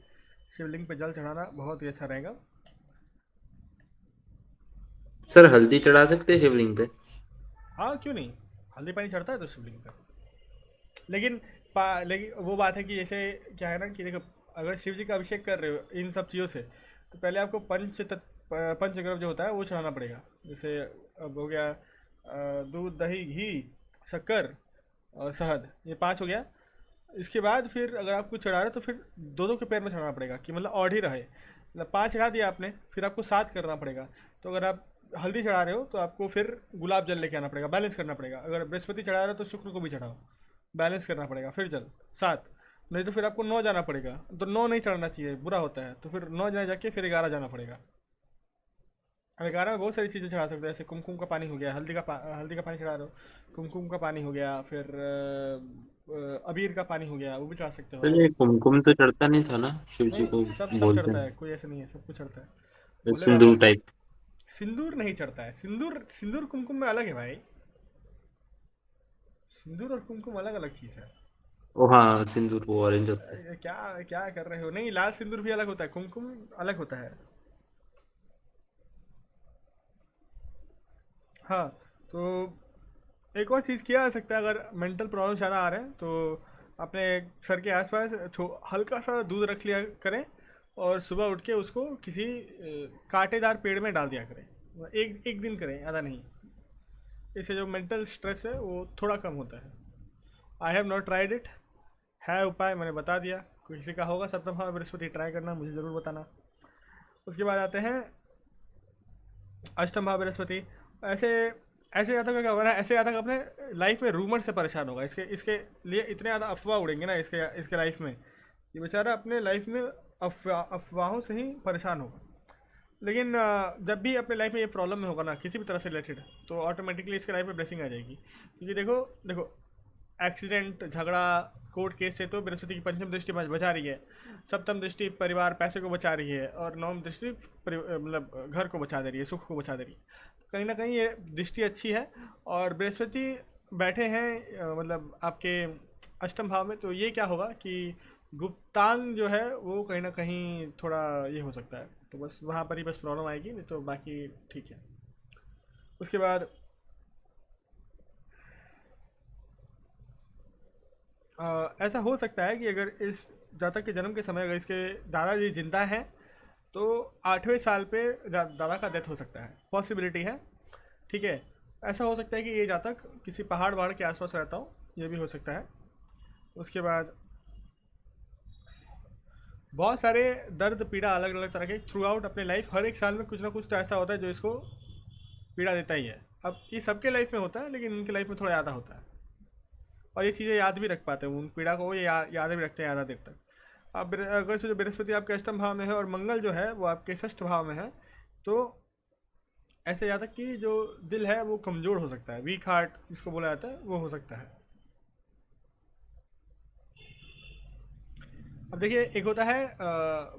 शिवलिंग पे जल चढ़ाना बहुत ही अच्छा रहेगा। सर हल्दी चढ़ा सकते हैं शिवलिंग पे? हाँ क्यों नहीं, हल्दी पानी चढ़ता है तो शिवलिंग पर। लेकिन लेकिन वो बात है कि जैसे क्या है ना कि देखो, अगर शिव जी का अभिषेक कर रहे हो इन सब चीज़ों से तो पहले आपको पंचगव्य जो होता है वो चढ़ाना पड़ेगा। जैसे अब हो गया दूध दही घी शक्कर और शहद, ये पांच हो गया। इसके बाद फिर अगर आप कुछ चढ़ा रहे हो तो फिर दो दो के पैर में चढ़ाना पड़ेगा कि मतलब ऑड ही रहे। मतलब पाँच चढ़ा दिया आपने, फिर आपको सात करना पड़ेगा। तो अगर आप हल्दी चढ़ा रहे हो तो आपको फिर गुलाब जल लेके आना पड़ेगा, बैलेंस करना पड़ेगा। अगर बृहस्पति चढ़ा रहे हो तो शुक्र को भी चढ़ाओ, बैलेंस करना पड़ेगा। फिर जल सात, नहीं तो फिर आपको नौ जाना पड़ेगा। तो नौ नहीं चढ़ना चाहिए, बुरा होता है। तो फिर नौ जाने जाके फिर 11 जाना पड़ेगा। अब 11 में बहुत सारी चीज़ें चढ़ा सकते हो, जैसे कुमकुम का पानी हो गया, हल्दी का पानी चढ़ा रहे हो, कुमकुम का पानी हो गया, फिर अबीर का पानी हो गया, वो भी चढ़ा सकते हो तो आप। ये कुमकुम तो चढ़ता नहीं था ना शिव जी को? नहीं, सब सब बोलते चढ़ता हैं है, कोई ऐसा नहीं है, सब कुछ चढ़ता है। बोले रहा सिंदूर हूँ, टाइप। सिंदूर नहीं चढ़ता है। सिंदूर सिंदूर कुमकुम में अलग है भाई। सिंदूर और कुमकुम अलग अलग चीज़ है। ओ हाँ, सिंदूर वो ऑरेंज होता है। क्या क्या कर रहे हो? नहीं, लाल सिंदूर भी अलग होता है, कुमकुम अलग होता है। हाँ, तो एक और चीज़ किया जा सकता है अगर मेंटल प्रॉब्लम ज़्यादा आ रहे हैं तो अपने सर के आसपास हल्का सा दूध रख लिया करें और सुबह उठ के उसको किसी कांटेदार पेड़ में डाल दिया करें। एक एक दिन करें, ज़्यादा नहीं। इससे जो मेंटल स्ट्रेस है वो थोड़ा कम होता है। I have not tried it, है उपाय मैंने बता दिया, किसी का होगा सप्तम भाव बृहस्पति, ट्राई करना, मुझे ज़रूर बताना। उसके बाद आते हैं अष्टम भाव बृहस्पति। ऐसे ऐसे जातक का क्या होगा ना, ऐसे जातक अपने लाइफ में रूमर से परेशान होगा। इसके इसके लिए इतने ज़्यादा अफवाह उड़ेंगे ना इसके लाइफ में, ये बेचारा अपने लाइफ में अफवाहों से ही परेशान होगा। लेकिन जब भी अपने लाइफ में ये प्रॉब्लम में होगा ना किसी भी तरह से रिलेटेड, तो ऑटोमेटिकली इसके लाइफ में ब्लेसिंग आ जाएगी। क्योंकि देखो देखो एक्सीडेंट, झगड़ा, कोर्ट केस से तो बृहस्पति की पंचम दृष्टि बचा रही है, सप्तम दृष्टि परिवार पैसे को बचा रही है, और नवम दृष्टि मतलब घर को बचा दे रही है, सुख को बचा दे रही है। तो कहीं ना कहीं ये दृष्टि अच्छी है। और बृहस्पति बैठे हैं मतलब आपके अष्टम भाव में, तो ये क्या होगा कि गुप्तांग जो है वो कहीं ना कहीं थोड़ा ये हो सकता है। तो बस वहाँ पर ही बस प्रॉब्लम आएगी, नहीं तो बाकी ठीक है। उसके बाद ऐसा हो सकता है कि अगर इस जातक के जन्म के समय अगर इसके दादाजी जिंदा हैं तो 8वें साल पे दादा का डेथ हो सकता है, पॉसिबिलिटी है। ठीक है, ऐसा हो सकता है कि ये जातक किसी पहाड़ वहाड़ के आसपास रहता हो, ये भी हो सकता है। उसके बाद बहुत सारे दर्द पीड़ा अलग अलग तरह के थ्रू आउट अपने लाइफ, हर एक साल में कुछ ना कुछ तो ऐसा होता है जो इसको पीड़ा देता ही है। अब ये सबके लाइफ में होता है, लेकिन उनके लाइफ में थोड़ा ज़्यादा होता है, और ये चीज़ें याद भी रख पाते हैं, उन पीड़ा को ये याद भी रखते हैं ज़्यादा देर तक। अब अगर से जो बृहस्पति आपके अष्टम भाव में है और मंगल जो है वो आपके षष्ठ भाव में है, तो ऐसे जातक कि जो दिल है वो कमज़ोर हो सकता है, वीक हार्ट जिसको बोला जाता है वो हो सकता है। अब देखिए, एक होता है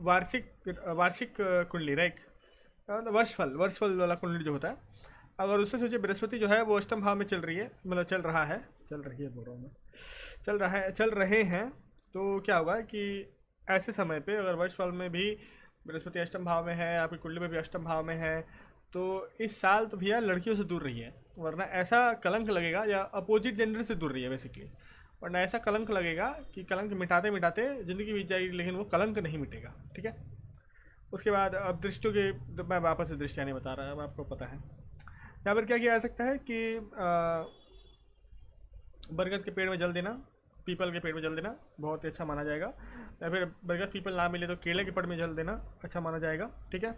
वार्षिक कुंडली, राइट, वर्षफल वाला कुंडली जो होता है। अगर उससे सोचिए बृहस्पति जो है वो अष्टम भाव में चल रही है, मतलब चल रही है बोल रहा हूँ मैं, चल रहे हैं, तो क्या होगा कि ऐसे समय पे अगर वर्षफल में भी बृहस्पति अष्टम भाव में है, आपकी कुंडली में भी अष्टम भाव में है, तो इस साल तो भैया लड़कियों से दूर रही है, वरना ऐसा कलंक लगेगा, या अपोजिट जेंडर से दूर रही है बेसिकली, वरना ऐसा कलंक लगेगा कि कलंक मिटाते मिटाते ज़िंदगी बीत जाएगी, लेकिन वो कलंक नहीं मिटेगा। ठीक है। उसके बाद अब दृष्टियों के, तो मैं वापस से दृष्टियाँ नहीं बता रहा, अब आपको पता है। यहाँ पर क्या किया जा सकता है कि बरगद के पेड़ में जल देना, पीपल के पेड़ में जल देना बहुत ही अच्छा माना जाएगा, या फिर बरगद पीपल ना मिले तो केले के पेड़ में जल देना अच्छा माना जाएगा। ठीक है।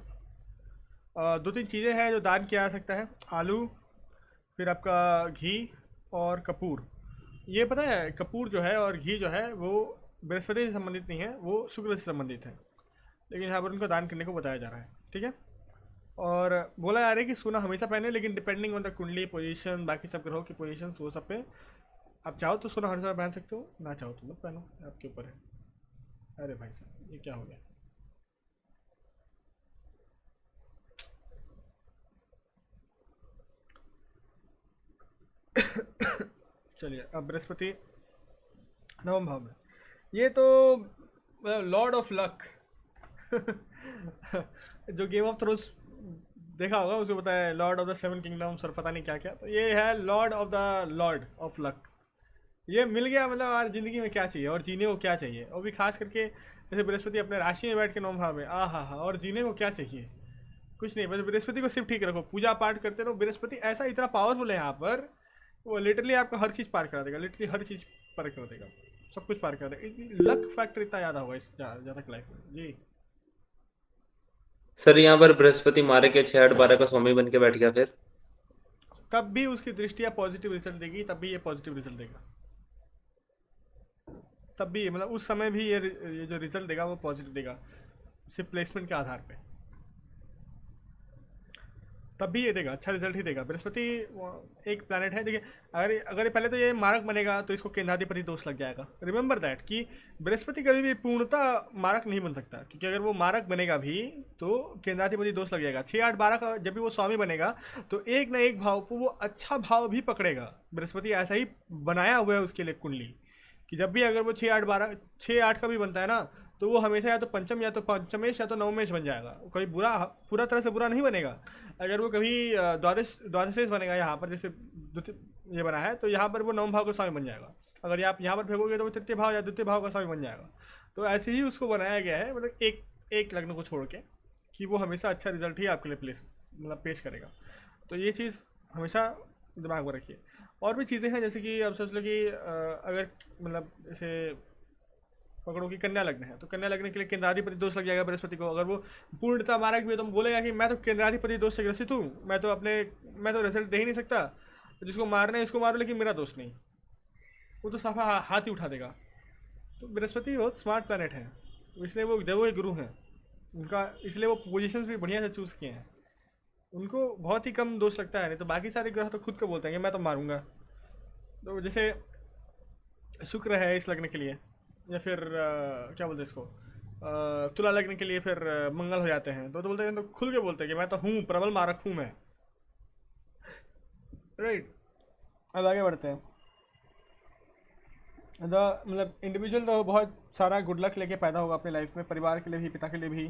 2-3 चीज़ें हैं जो दान किया जा सकता है, आलू, फिर आपका घी और कपूर। ये पता है कपूर जो है और घी जो है वो बृहस्पति से संबंधित नहीं है, वो शुक्र से संबंधित है, लेकिन यहाँ पर उनको दान करने को बताया जा रहा है। ठीक है। और बोला जा रहा है कि सोना हमेशा पहने, लेकिन डिपेंडिंग ऑन द कुंडली पोजीशन, बाकी सब ग्रहों की पोजीशन, वो सब पे आप चाहो तो सोना हर समय पहन सकते हो, ना चाहो तो मत पहनो, आपके ऊपर है। अरे भाई साहब, ये क्या हो गया? चलिए, अब बृहस्पति नवम भाव में, ये तो लॉर्ड ऑफ लक जो गेम ऑफ थ्रोन्स देखा होगा उसको पता है, लॉर्ड ऑफ द 7 किंगडम्स और पता नहीं क्या क्या, तो ये है लॉर्ड ऑफ लक। ये मिल गया, मतलब आज ज़िंदगी में क्या चाहिए और जीने को क्या चाहिए, और भी खास करके जैसे बृहस्पति अपने राशि में बैठ के नवम भाव में, हा, और जीने को क्या चाहिए, कुछ नहीं, बस बृहस्पति को सिर्फ ठीक रखो, पूजा पाठ करते रहो। बृहस्पति ऐसा इतना पावरफुल है यहाँ पर, वो लिटरली आपका हर चीज़ पार करा देगा, लिटरली हर चीज़ पार कर देगा, सब कुछ पार कर देगा। लक फैक्टर इतना ज़्यादा होगा इस ज़्यादा लाइफ में जी। सर यहाँ पर बृहस्पति मारे के 6-8-12 का स्वामी बन के बैठ गया, फिर तब भी उसकी दृष्टियाँ पॉजिटिव रिजल्ट देगी, तब भी ये पॉजिटिव रिजल्ट देगा, तब भी मतलब उस समय भी ये जो रिजल्ट देगा वो पॉजिटिव देगा, सिर्फ प्लेसमेंट के आधार पे, तब भी ये देगा, अच्छा रिजल्ट ही देगा। बृहस्पति एक प्लैनेट है, देखिए अगर पहले तो ये मारक बनेगा तो इसको केंद्राधिपति दोष लग जाएगा। रिमेंबर दैट कि बृहस्पति कभी भी पूर्णतः मारक नहीं बन सकता, क्योंकि अगर वो मारक बनेगा भी तो केंद्राधिपति दोष लग जाएगा। 6-8-12 का जब भी वो स्वामी बनेगा तो एक ना एक भाव को वो अच्छा भाव भी पकड़ेगा। बृहस्पति ऐसा ही बनाया हुआ है उसके लिए कुंडली, कि जब भी अगर वो 6-8 का भी बनता है ना, तो वो हमेशा या तो पंचम या तो पंचमेश या तो नवमेश बन जाएगा, कभी पूरा तरह से बुरा नहीं बनेगा। अगर वो कभी द्वादशेश बनेगा यहाँ पर, जैसे ये बना है, तो यहाँ पर वो नवम भाव का स्वामी बन जाएगा। अगर आप यहाँ पर फेंकोगे तो वो तृतीय भाव या द्वितीय भाव का स्वामी बन जाएगा। तो ऐसे ही उसको बनाया गया है, मतलब एक लग्न को छोड़ के, कि वो हमेशा अच्छा रिजल्ट ही आपके लिए पेश करेगा। तो ये चीज़ हमेशा दिमाग में रखिए। और भी चीज़ें हैं, जैसे कि अब सोच लो कि अगर मतलब जैसे पकड़ो कि कन्या लग्न है, तो कन्या लग्न के लिए केंद्राधिपति दोष लग जाएगा बृहस्पति को। अगर वो पूर्णतः मारक भी है तो बोलेगा कि मैं तो केंद्राधिपति दोष से ग्रसित हूँ, मैं तो रिजल्ट दे ही नहीं सकता, तो जिसको मारना है इसको मारो, लेकिन मेरा दोष नहीं, वो तो साफा हाथ ही उठा देगा। तो बृहस्पति बहुत स्मार्ट प्लैनेट है, इसलिए वो देवों के गुरु हैं उनका, इसलिए वो पोजीशंस भी बढ़िया से चूज़ किए हैं, उनको बहुत ही कम दोष लगता है। नहीं तो बाकी सारे ग्रह तो खुद को बोलते हैं कि मैं तो मारूंगा। तो जैसे शुक्र है इस लग्न के लिए, या फिर क्या बोलते हैं इसको, तुला लग्न के लिए फिर मंगल हो जाते हैं, तो बोलते हैं, तो खुल के बोलते हैं कि मैं तो हूँ, प्रबल मारक हूँ मैं। राइट, अब आगे बढ़ते हैं। मतलब इंडिविजुअल तो बहुत सारा गुड लक लेके पैदा होगा अपने लाइफ में, परिवार के लिए भी, पिता के लिए भी।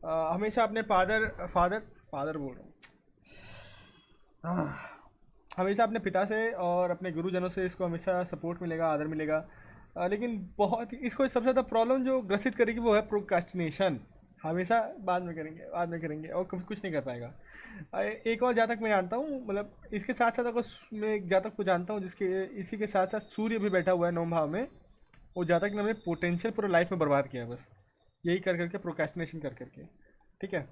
हमेशा अपने फादर बोल रहा हूँ, हमेशा अपने पिता से और अपने गुरुजनों से इसको हमेशा सपोर्ट मिलेगा, आदर मिलेगा। लेकिन बहुत इसको सबसे ज़्यादा प्रॉब्लम जो ग्रसित करेगी वो है प्रोक्रास्टिनेशन। हमेशा बाद में करेंगे और कभी कुछ नहीं कर पाएगा। एक और जातक मैं जानता हूँ, मतलब इसके साथ साथ अगर मैं एक जातक को जानता हूँ जिसके इसी के साथ साथ सूर्य भी बैठा हुआ है 9 भाव में, वो जातक ने अपने पोटेंशियल पूरा लाइफ में बर्बाद किया है, बस यही कर करके, प्रोक्रेस्टिनेशन कर करके। ठीक है,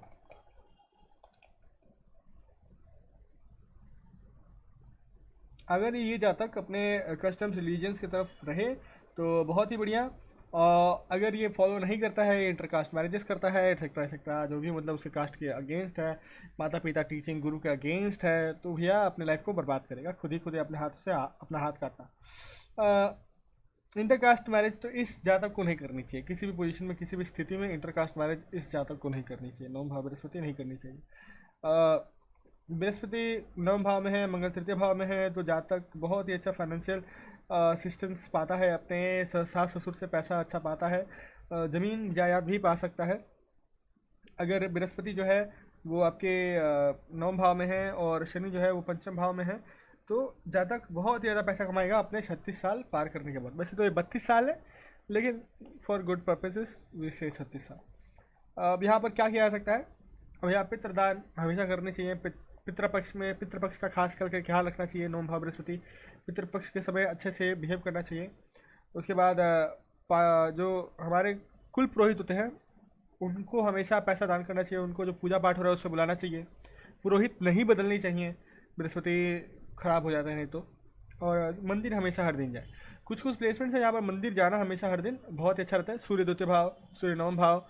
अगर ये जातक अपने कस्टम्स रिलीजन्स की तरफ रहे तो बहुत ही बढ़िया। और अगर ये फॉलो नहीं करता है, इंटरकास्ट मैरिजेस करता है, एटसेट्रा एटसेट्रा, जो भी मतलब उसके कास्ट के अगेंस्ट है, माता पिता टीचिंग गुरु के अगेंस्ट है, तो भैया अपने लाइफ को बर्बाद करेगा, खुद ही अपने हाथ से अपना हाथ काटना। इंटरकास्ट मैरिज तो इस जातक को नहीं करनी चाहिए, किसी भी पोजीशन में, किसी भी स्थिति में इंटरकास्ट मैरिज इस जातक को नहीं करनी चाहिए। 9 भाव बृहस्पति नहीं करनी चाहिए। बृहस्पति 9 भाव में है, मंगल तृतीय भाव में है, तो जातक बहुत ही अच्छा फाइनेंशियल असिस्टेंस पाता है, अपने सास ससुर से पैसा अच्छा पाता है, ज़मीन जायदाद भी पा सकता है। अगर बृहस्पति जो है वो आपके 9 भाव में है और शनि जो है वो 5वें भाव में है, तो जातक बहुत ज़्यादा पैसा कमाएगा अपने 36 साल पार करने के बाद। वैसे तो ये 32 साल है, लेकिन फॉर गुड पर्पसेस वी से 36 साल। अब यहाँ पर क्या किया जा सकता है, अब यहाँ पितृदान हमेशा करनी चाहिए। पितृपक्ष का खास करके ख्याल रखना चाहिए। 9 भाव बृहस्पति, पितृपक्ष के समय अच्छे से बिहेव करना चाहिए। उसके बाद जो हमारे कुल पुरोहित होते हैं उनको हमेशा पैसा दान करना चाहिए, उनको जो पूजा पाठ हो रहा है उससे बुलाना चाहिए। पुरोहित नहीं बदलनी चाहिए, बृहस्पति खराब हो जाता है नहीं तो। और मंदिर हमेशा हर दिन जाए। कुछ प्लेसमेंट्स है यहाँ पर मंदिर जाना हमेशा हर दिन बहुत अच्छा रहता है। सूर्य द्वितीय भाव, सूर्य 9 भाव,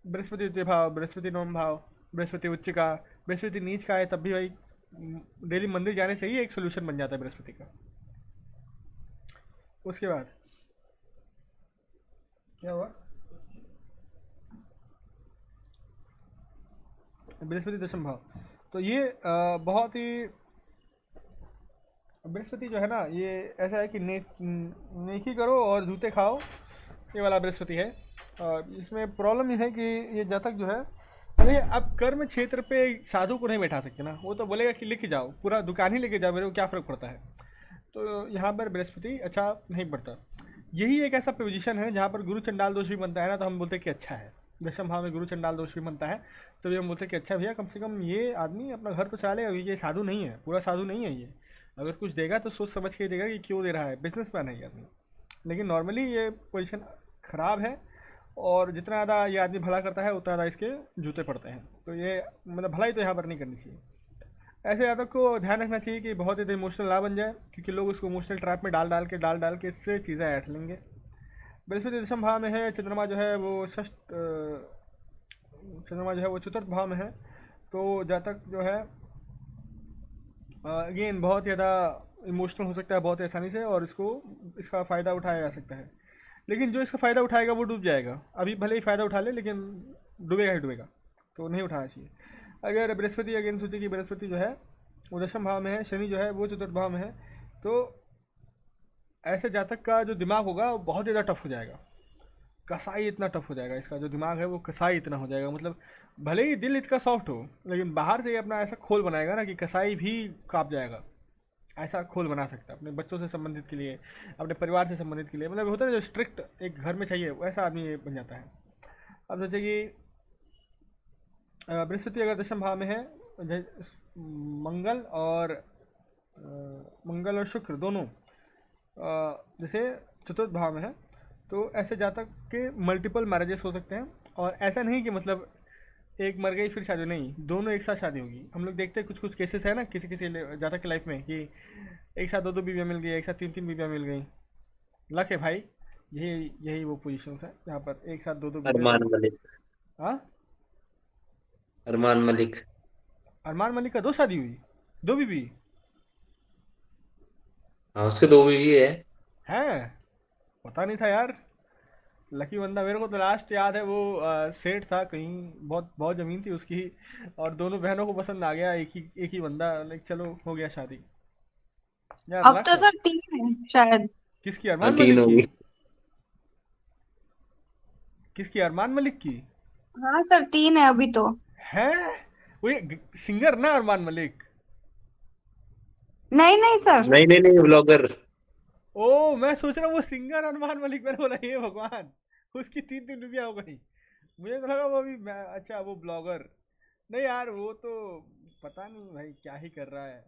बृहस्पति द्वितीय भाव, बृहस्पति 9 भाव, बृहस्पति उच्च का, बृहस्पति नीच का है, तब भी भाई डेली मंदिर जाने से ही एक सोल्यूशन बन जाता है बृहस्पति का। उसके बाद क्या हुआ, बृहस्पति 10वें भाव, तो ये बहुत ही बृहस्पति जो है ना, ये ऐसा है कि नेकी करो और जूते खाओ, ये वाला बृहस्पति है। और इसमें प्रॉब्लम ये है कि ये जातक जो है, अरे अब कर्म क्षेत्र पे साधु को नहीं बैठा सकते ना, वो तो बोलेगा कि लेके जाओ, पूरा दुकान ही लेके जाओ, मेरे को क्या फ़र्क पड़ता है। तो यहाँ पर बृहस्पति अच्छा नहीं पड़ता। यही एक ऐसा पोजीशन है जहाँ पर गुरु चंडाल दोष भी बनता है ना, तो हम बोलते हैं कि अच्छा है। 10वें भाव में गुरु चंडाल दोष भी बनता है, तो ये हम बोलते हैं कि अच्छा भैया, कम से कम ये आदमी अपना घर तो चला लेगा, ये साधु नहीं है, पूरा साधु नहीं है ये। अगर कुछ देगा तो सोच समझ के देगा कि क्यों दे रहा है, बिजनेसमैन है ये आदमी। लेकिन नॉर्मली ये पोजीशन ख़राब है, और जितना ज़्यादा ये आदमी भला करता है उतना ज़्यादा इसके जूते पड़ते हैं। तो ये मतलब भलाई तो यहाँ पर नहीं करनी चाहिए। ऐसे जातक को ध्यान रखना चाहिए कि बहुत ज़्यादा इमोशनल ना बन जाए, क्योंकि लोग उसको इमोशनल ट्रैप में डाल डाल के इससे चीज़ें ऐठ लेंगे। बृहस्पति 10वें भाव में है, चंद्रमा जो है वो चतुर्थ भाव में है, तो जातक जो है अगेन बहुत ज़्यादा इमोशनल हो सकता है बहुत आसानी से, और इसका फ़ायदा उठाया जा सकता है। लेकिन जो इसका फ़ायदा उठाएगा वो डूब जाएगा। अभी भले ही फ़ायदा उठा ले, लेकिन डूबेगा ही डूबेगा, तो नहीं उठाना चाहिए। अगर बृहस्पति अगेन सोचे कि बृहस्पति जो है वो 10वें भाव में है, शनि जो है वो चतुर्थ भाव में है, तो ऐसे जातक का जो दिमाग होगा वो बहुत ज़्यादा टफ हो जाएगा। कसाई इतना टफ हो जाएगा, इसका जो दिमाग है वो कसाई इतना हो जाएगा। मतलब भले ही दिल इसका सॉफ्ट हो, लेकिन बाहर से अपना ऐसा खोल बनाएगा ना कि कसाई भी काँप जाएगा। ऐसा खोल बना सकता है अपने बच्चों से संबंधित के लिए, अपने परिवार से संबंधित के लिए। मतलब होता है ना जो स्ट्रिक्ट एक घर में चाहिए, वैसा आदमी ये बन जाता है। अब सोचिए कि बृहस्पति अगर 10वें भाव में है, मंगल और शुक्र दोनों जैसे चतुर्थ भाव में है, तो ऐसे जातक के मल्टीपल मैरिजेस हो सकते हैं, और ऐसा नहीं कि मतलब एक मर गई फिर शादी, नहीं, दोनों एक साथ शादी होगी। हम लोग देखते हैं कुछ कुछ केसेस है ना किसी किसी जातक की लाइफ में कि एक साथ दो दो बीवियाँ मिल गई, एक साथ तीन तीन बीवियाँ मिल गई। लक है भाई, यही यही वो पोजीशंस है जहाँ पर एक साथ दो दो बीवियाँ मिल अरमान गई। मलिक। हाँ, अरमान मलिक। अरमान मलिक का दो शादी हुई, दो बीवी हाँ उसके दो बीवी है। हैं? पता नहीं था यार। लकी बंदा। मेरे को तो लास्ट याद है वो सेठ था कहीं, बहुत बहुत ज़मीन थी उसकी, और दोनों बहनों को पसंद आ गया, एक ही बंदा, लाइक चलो हो गया शादी। यार अब लक तो है। सर 3 है शायद। किसकी? हाँ अरमान तीन मलिक की? होगी। किसकी? अरमान मलिक की? हाँ सर 3 है अभी तो। है? वो ये सिंगर ना अरमान मलिक? नहीं नहीं सर। नहीं नहीं नहीं, ब्लॉगर। ओ, मैं सोच रहा हूँ वो सिंगर अरमान मलिक, मैंने बोला ये भगवान, उसकी तीन तीन रुपया हो गई। मुझे तो लगा वो अभी अच्छा वो ब्लॉगर। नहीं यार, वो तो पता नहीं भाई क्या ही कर रहा है। I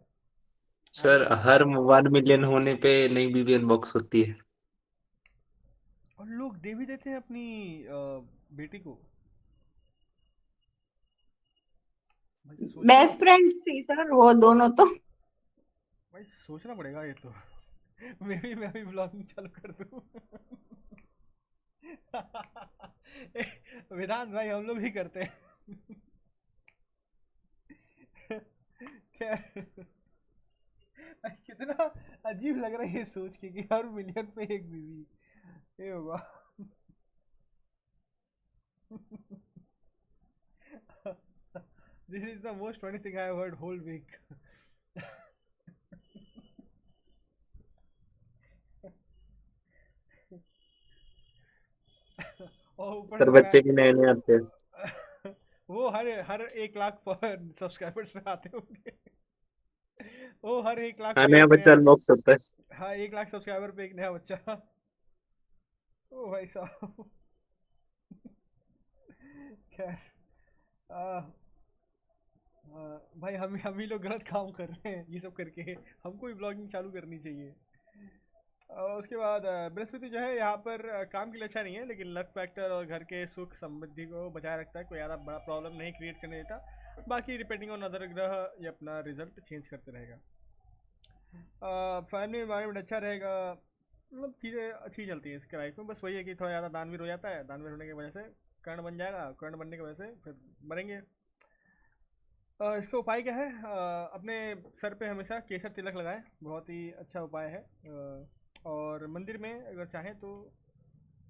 sir don't know. हर 1 मिलियन होने पे नई बीवी अनबॉक्स होती है। और लोग दे भी देते हैं अपनी बेटी को। भाई सोचना, बेस्ट फ्रेंड थी सर वो दोनों तो। भाई सोचना पड़ेगा ये तो। मैं भी ब्लॉगिंग चालू कर दूँ। वेदांत भाई हम लोग भी करते हैं। खैर, कितना अजीब लग रहा है ये सोच के कि हर मिलियन पे एक बीवी। ये होगा। This is the most funny thing I have heard whole week. और ऊपर सर से मैं बच्चे भी नए नए आते हैं। वो हर हर 1 लाख पर सब्सक्राइबर्स पे आते होंगे। वो हर 1 लाख हाँ पे नया एक बच्चा नया। अनबॉक्स होता है। हाँ, 1 लाख सब्सक्राइबर पे एक नया बच्चा। ओ भाई साहब। खैर, आ, भाई हम ही लोग गलत काम कर रहे हैं ये सब करके। हमको भी ब्लॉगिंग चालू करनी चाहिए। उसके बाद बृहस्पति जो है यहाँ पर काम के लिए अच्छा नहीं है, लेकिन लक फैक्टर और घर के सुख समृद्धि को बचाए रखता है, कोई ज़्यादा बड़ा प्रॉब्लम नहीं क्रिएट करने देता। बाकी डिपेंडिंग ऑन अदर ग्रह ये अपना रिजल्ट चेंज करते रहेगा। फैमिली इन्वायरमेंट अच्छा रहेगा, मतलब चीज़ें अच्छी चलती हैं इसके लाइफ में। बस वही है कि थोड़ा ज़्यादा दानवीर हो जाता है, दानवीर होने की वजह से कर्ण बन जाएगा, कर्ण बनने की वजह से फिर मरेंगे। इसका उपाय क्या है? अपने सर पे हमेशा केसर तिलक लगाएं, बहुत ही अच्छा उपाय है। और मंदिर में अगर चाहें तो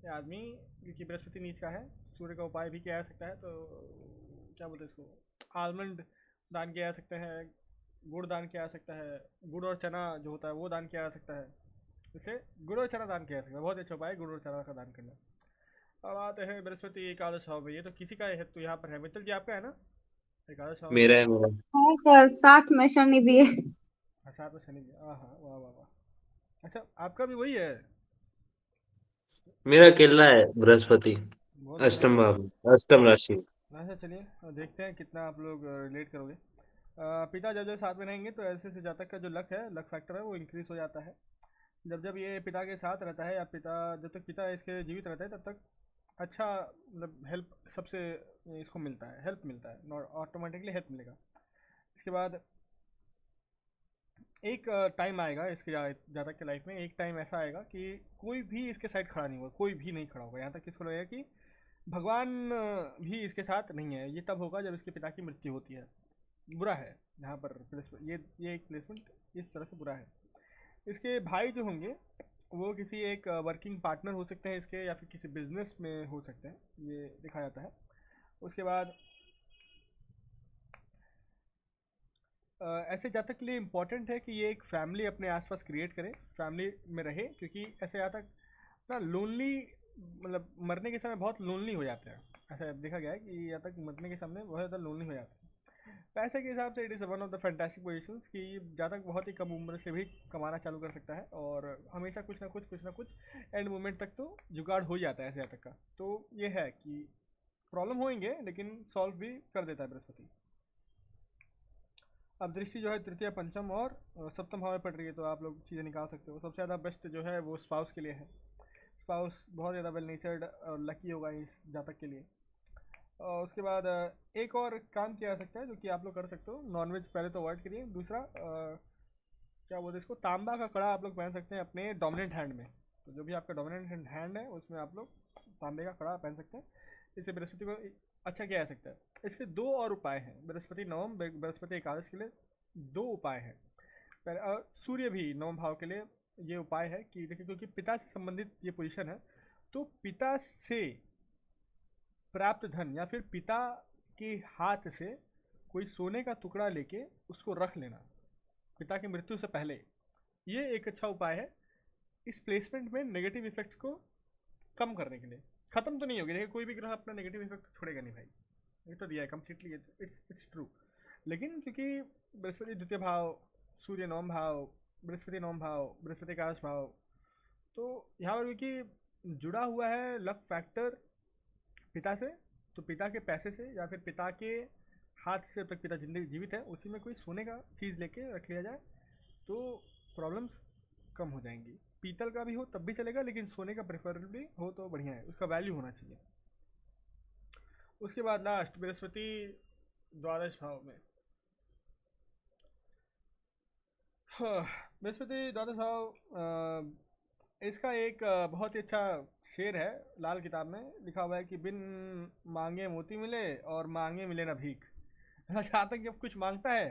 ये आदमी, क्योंकि बृहस्पति नीच का है, सूर्य का उपाय भी किया जा सकता है। तो क्या बोलते हैं इसको, आलमंड दान किया जा सकता है, गुड़ दान किया जा सकता है, गुड़ और चना जो होता है वो दान किया जा सकता है। जैसे गुड़ और चना दान किया जा सकता है, बहुत अच्छा उपाय है गुड़ और चना का दान करना। अब आते हैं बृहस्पति एकादश भाव में, ये तो किसी का है तो यहाँ पर है, मित्तल जी आपका है ना एकादश भाव में? मेरा है मेरा। हाँ सर साथ में शनि भी है। हाँ, साथ में शनि जी, हाँ हाँ, वाह वाह वाह। अच्छा, आपका भी वही है? मेरा अकेला है बृहस्पति। बहुत बढ़िया। अष्टम भाव में, अष्टम राशि में। अच्छा चलिए, देखते हैं कितना आप लोग रिलेट करोगे। पिता जब जब साथ में रहेंगे तो ऐसे से जातक का जो लक है, लक फैक्टर है, वो इंक्रीज हो जाता है। जब जब ये पिता के साथ रहता है, या पिता जब तक पिता इसके जीवित रहता है तब तक अच्छा, मतलब हेल्प सबसे इसको मिलता है, हेल्प मिलता है, नॉट ऑटोमेटिकली हेल्प मिलेगा। इसके बाद एक टाइम आएगा इसके जातक के लाइफ में, एक टाइम ऐसा आएगा कि कोई भी इसके साइड खड़ा नहीं होगा, कोई भी नहीं खड़ा होगा, यहाँ तक इसको लगेगा कि भगवान भी इसके साथ नहीं है। ये तब होगा जब इसके पिता की मृत्यु होती है। बुरा है यहाँ पर ये एक प्लेसमेंट इस तरह से बुरा है। इसके भाई जो होंगे वो किसी एक वर्किंग पार्टनर हो सकते हैं इसके, या फिर किसी बिजनेस में हो सकते हैं, ये दिखा जाता है। उसके बाद ऐसे जातक के लिए इम्पॉर्टेंट है कि ये एक फैमिली अपने आसपास क्रिएट करें, फैमिली में रहे, क्योंकि ऐसे जातक ना लोनली, मतलब मरने के समय बहुत लोनली हो जाते हैं। ऐसा देखा गया है कि जातक मरने के समय बहुत ज़्यादा लोनली हो जाते हैं। पैसे के हिसाब से it is one of the fantastic positions कि जातक बहुत ही कम उम्र से भी कमाना चालू कर सकता है, और हमेशा कुछ ना कुछ एंड मोमेंट तक तो जुगाड़ हो जाता है ऐसे जातक का। तो ये है कि प्रॉब्लम होंगे लेकिन सॉल्व भी कर देता है बृहस्पति। अब दृष्टि जो है तृतीय पंचम और सप्तम भाव में पड़ रही है, तो आप लोग चीज़ें निकाल सकते हो। सबसे ज़्यादा बेस्ट जो है वो स्पाउस के लिए है। स्पाउस बहुत ज़्यादा वेल नेचर्ड और लकी होगा इस जातक के लिए। और उसके बाद एक और काम किया जा सकता है जो कि आप लोग कर सकते हो। नॉनवेज पहले तो अवॉइड करिए। दूसरा क्या बोलते हैं इसको, तांबा का कड़ा आप लोग पहन सकते हैं अपने डोमिनेंट हैंड में। तो जो भी आपका डोमिनेंट हैंड है उसमें आप लोग तांबे का कड़ा पहन सकते हैं। इससे बृहस्पति को अच्छा किया जा सकता है। इसके दो और उपाय हैं। बृहस्पति नवम, बृहस्पति एकादश के लिए दो उपाय हैं। सूर्य भी नवम भाव के लिए ये उपाय है कि देखिए, क्योंकि पिता से संबंधित ये पोजीशन है, तो पिता से प्राप्त धन या फिर पिता के हाथ से कोई सोने का टुकड़ा लेके उसको रख लेना पिता की मृत्यु से पहले, ये एक अच्छा उपाय है इस प्लेसमेंट में नेगेटिव इफेक्ट को कम करने के लिए। खत्म तो नहीं होगी, देखिए कोई भी ग्रह अपना नेगेटिव इफेक्ट छोड़ेगा नहीं भाई, ये तो दिया है कम्प्लीटली, इट्स ट्रू। लेकिन क्योंकि बृहस्पति द्वितीय भाव, सूर्य नवम भाव, बृहस्पति नवम भाव, बृहस्पति एकादश भाव, तो यहाँ पर क्योंकि जुड़ा हुआ है लक फैक्टर पिता से, तो पिता के पैसे से या फिर पिता के हाथ से, अब तक पिता जिंदगी जीवित है उसी में कोई सोने का चीज़ लेके रख लिया जाए तो प्रॉब्लम्स कम हो जाएंगी। पीतल का भी हो तब भी चलेगा, लेकिन सोने का प्रेफरेबली हो तो बढ़िया है, उसका वैल्यू होना चाहिए। उसके बाद लास्ट बृहस्पति द्वादश भाव में, बृहस्पति द्वादश भाव, इसका एक बहुत ही अच्छा शेर है लाल किताब में लिखा हुआ है कि बिन मांगे मोती मिले और मांगे मिले ना भीख। जहाँ तक जब कुछ मांगता है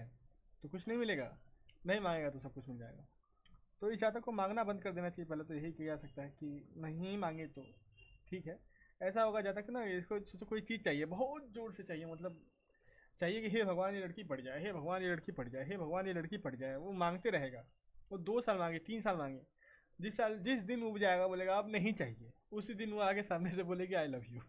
तो कुछ नहीं मिलेगा, नहीं मांगेगा तो सब कुछ मिल जाएगा। तो इस जातक को मांगना बंद कर देना चाहिए। पहले तो यही किया जा सकता है कि नहीं मांगे तो ठीक है। ऐसा होगा जातक ना, इसको तो कोई चीज़ चाहिए, बहुत जोर से चाहिए, मतलब चाहिए कि हे भगवान ये लड़की पड़ जाए, हे भगवान ये लड़की पड़ जाए, हे भगवान ये लड़की पड़ जाए। वो मांगते रहेगा, वो 2 साल मांगे, 3 साल मांगे, जिस दिन उब जाएगा बोलेगा अब नहीं चाहिए, उसी दिन वो आगे सामने से बोलेगी आई लव यू।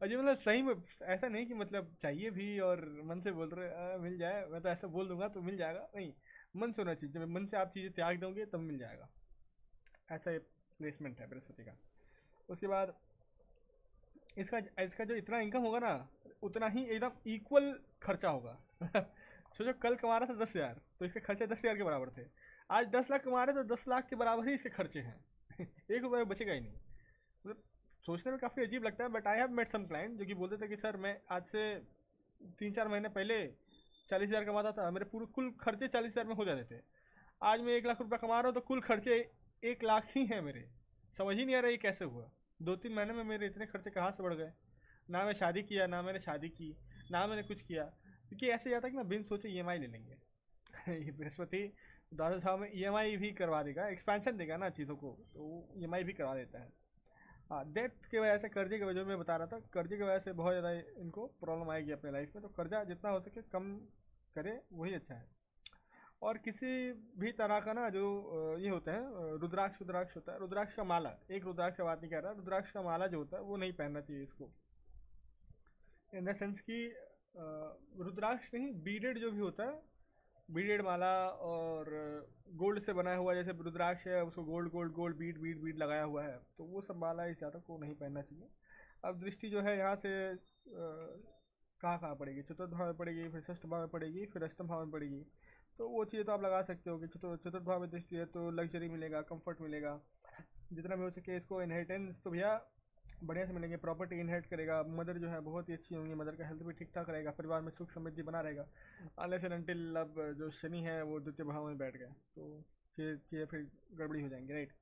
और ये मतलब सही में ऐसा नहीं कि मतलब चाहिए भी और मन से बोल रहे मिल जाए, मैं तो ऐसा बोल दूंगा तो मिल जाएगा, नहीं, मन से होना चाहिए। जब मन से आप चीज़ें त्याग दोगे तब मिल जाएगा। ऐसा एक प्लेसमेंट है बृहस्पति का। उसके बाद इसका इसका जो इतना इनकम होगा ना, उतना ही एकदम इक्वल खर्चा होगा। सोचो कल कमा रहा था 10,000, तो इसके खर्चे 10,000 के बराबर थे। आज 10 लाख कमा रहे तो 10 लाख के बराबर ही इसके खर्चे हैं। 1 रुपये बचेगा ही नहीं। मतलब सोचने में काफ़ी अजीब लगता है, but I have met some client जो कि बोलते थे कि सर मैं आज से 3-4 महीने पहले 40,000 कमाता था, मेरे पूरे कुल खर्चे 40,000 में हो जाते थे। आज मैं 1 लाख रुपया कमा रहा हूँ तो कुल खर्चे 1 लाख ही हैं मेरे। समझ ही नहीं आ रहा ये कैसे हुआ। 2-3 महीने में मेरे इतने खर्चे कहाँ से बढ़ गए। ना मैं शादी किया, ना मैंने शादी की, ना मैंने कुछ किया, क्योंकि ऐसे जाता है कि ना बिन सोचे EMI ले लेंगे। ये बृहस्पति द्वादश भाव में EMI भी करवा देगा, एक्सपेंशन देगा ना चीज़ों को, तो EMI भी करवा देता है। हाँ, डेट की वजह से, कर्जे की वजह में बता रहा था, कर्जे की वजह से बहुत ज़्यादा इनको प्रॉब्लम आएगी अपने लाइफ में। तो कर्जा जितना हो सके कम करे वही अच्छा है। और किसी भी तरह का ना जो ये होता है रुद्राक्ष होता है, रुद्राक्ष का माला, एक रुद्राक्ष का बात नहीं कर रहा, रुद्राक्ष का माला जो होता है वो नहीं पहनना चाहिए इसको। इन द सेंस कि रुद्राक्ष नहीं, बीडेड जो भी होता है, बीडेड माला और गोल्ड से बनाया हुआ, जैसे रुद्राक्ष है उसको gold gold gold Beed Beed Beed लगाया हुआ है, तो वो सब माला इस जातक को नहीं पहनना चाहिए। अब दृष्टि जो है यहाँ से कहाँ कहाँ पड़ेगी, चतुर्थ भाव में पड़ेगी, फिर षष्ठ भाव में पड़ेगी, फिर अष्टम भाव में पड़ेगी। तो वो चीज़ें तो आप लगा सकते हो कि चतुर्थ भाव में दृष्टि है तो लग्जरी मिलेगा, कंफर्ट मिलेगा, जितना भी हो सके। इसको इनहेरिटेंस तो भैया बढ़िया से मिलेंगे, प्रॉपर्टी इनहेरिट करेगा, मदर जो है बहुत ही अच्छी होंगी, मदर का हेल्थ भी ठीक ठाक रहेगा, परिवार में सुख समृद्धि बना रहेगा। अनलेस एंड अनटिल अब जो शनि है वो द्वितीय भाव में बैठ गए तो चीज़ें फिर गड़बड़ी हो जाएंगी, राइट।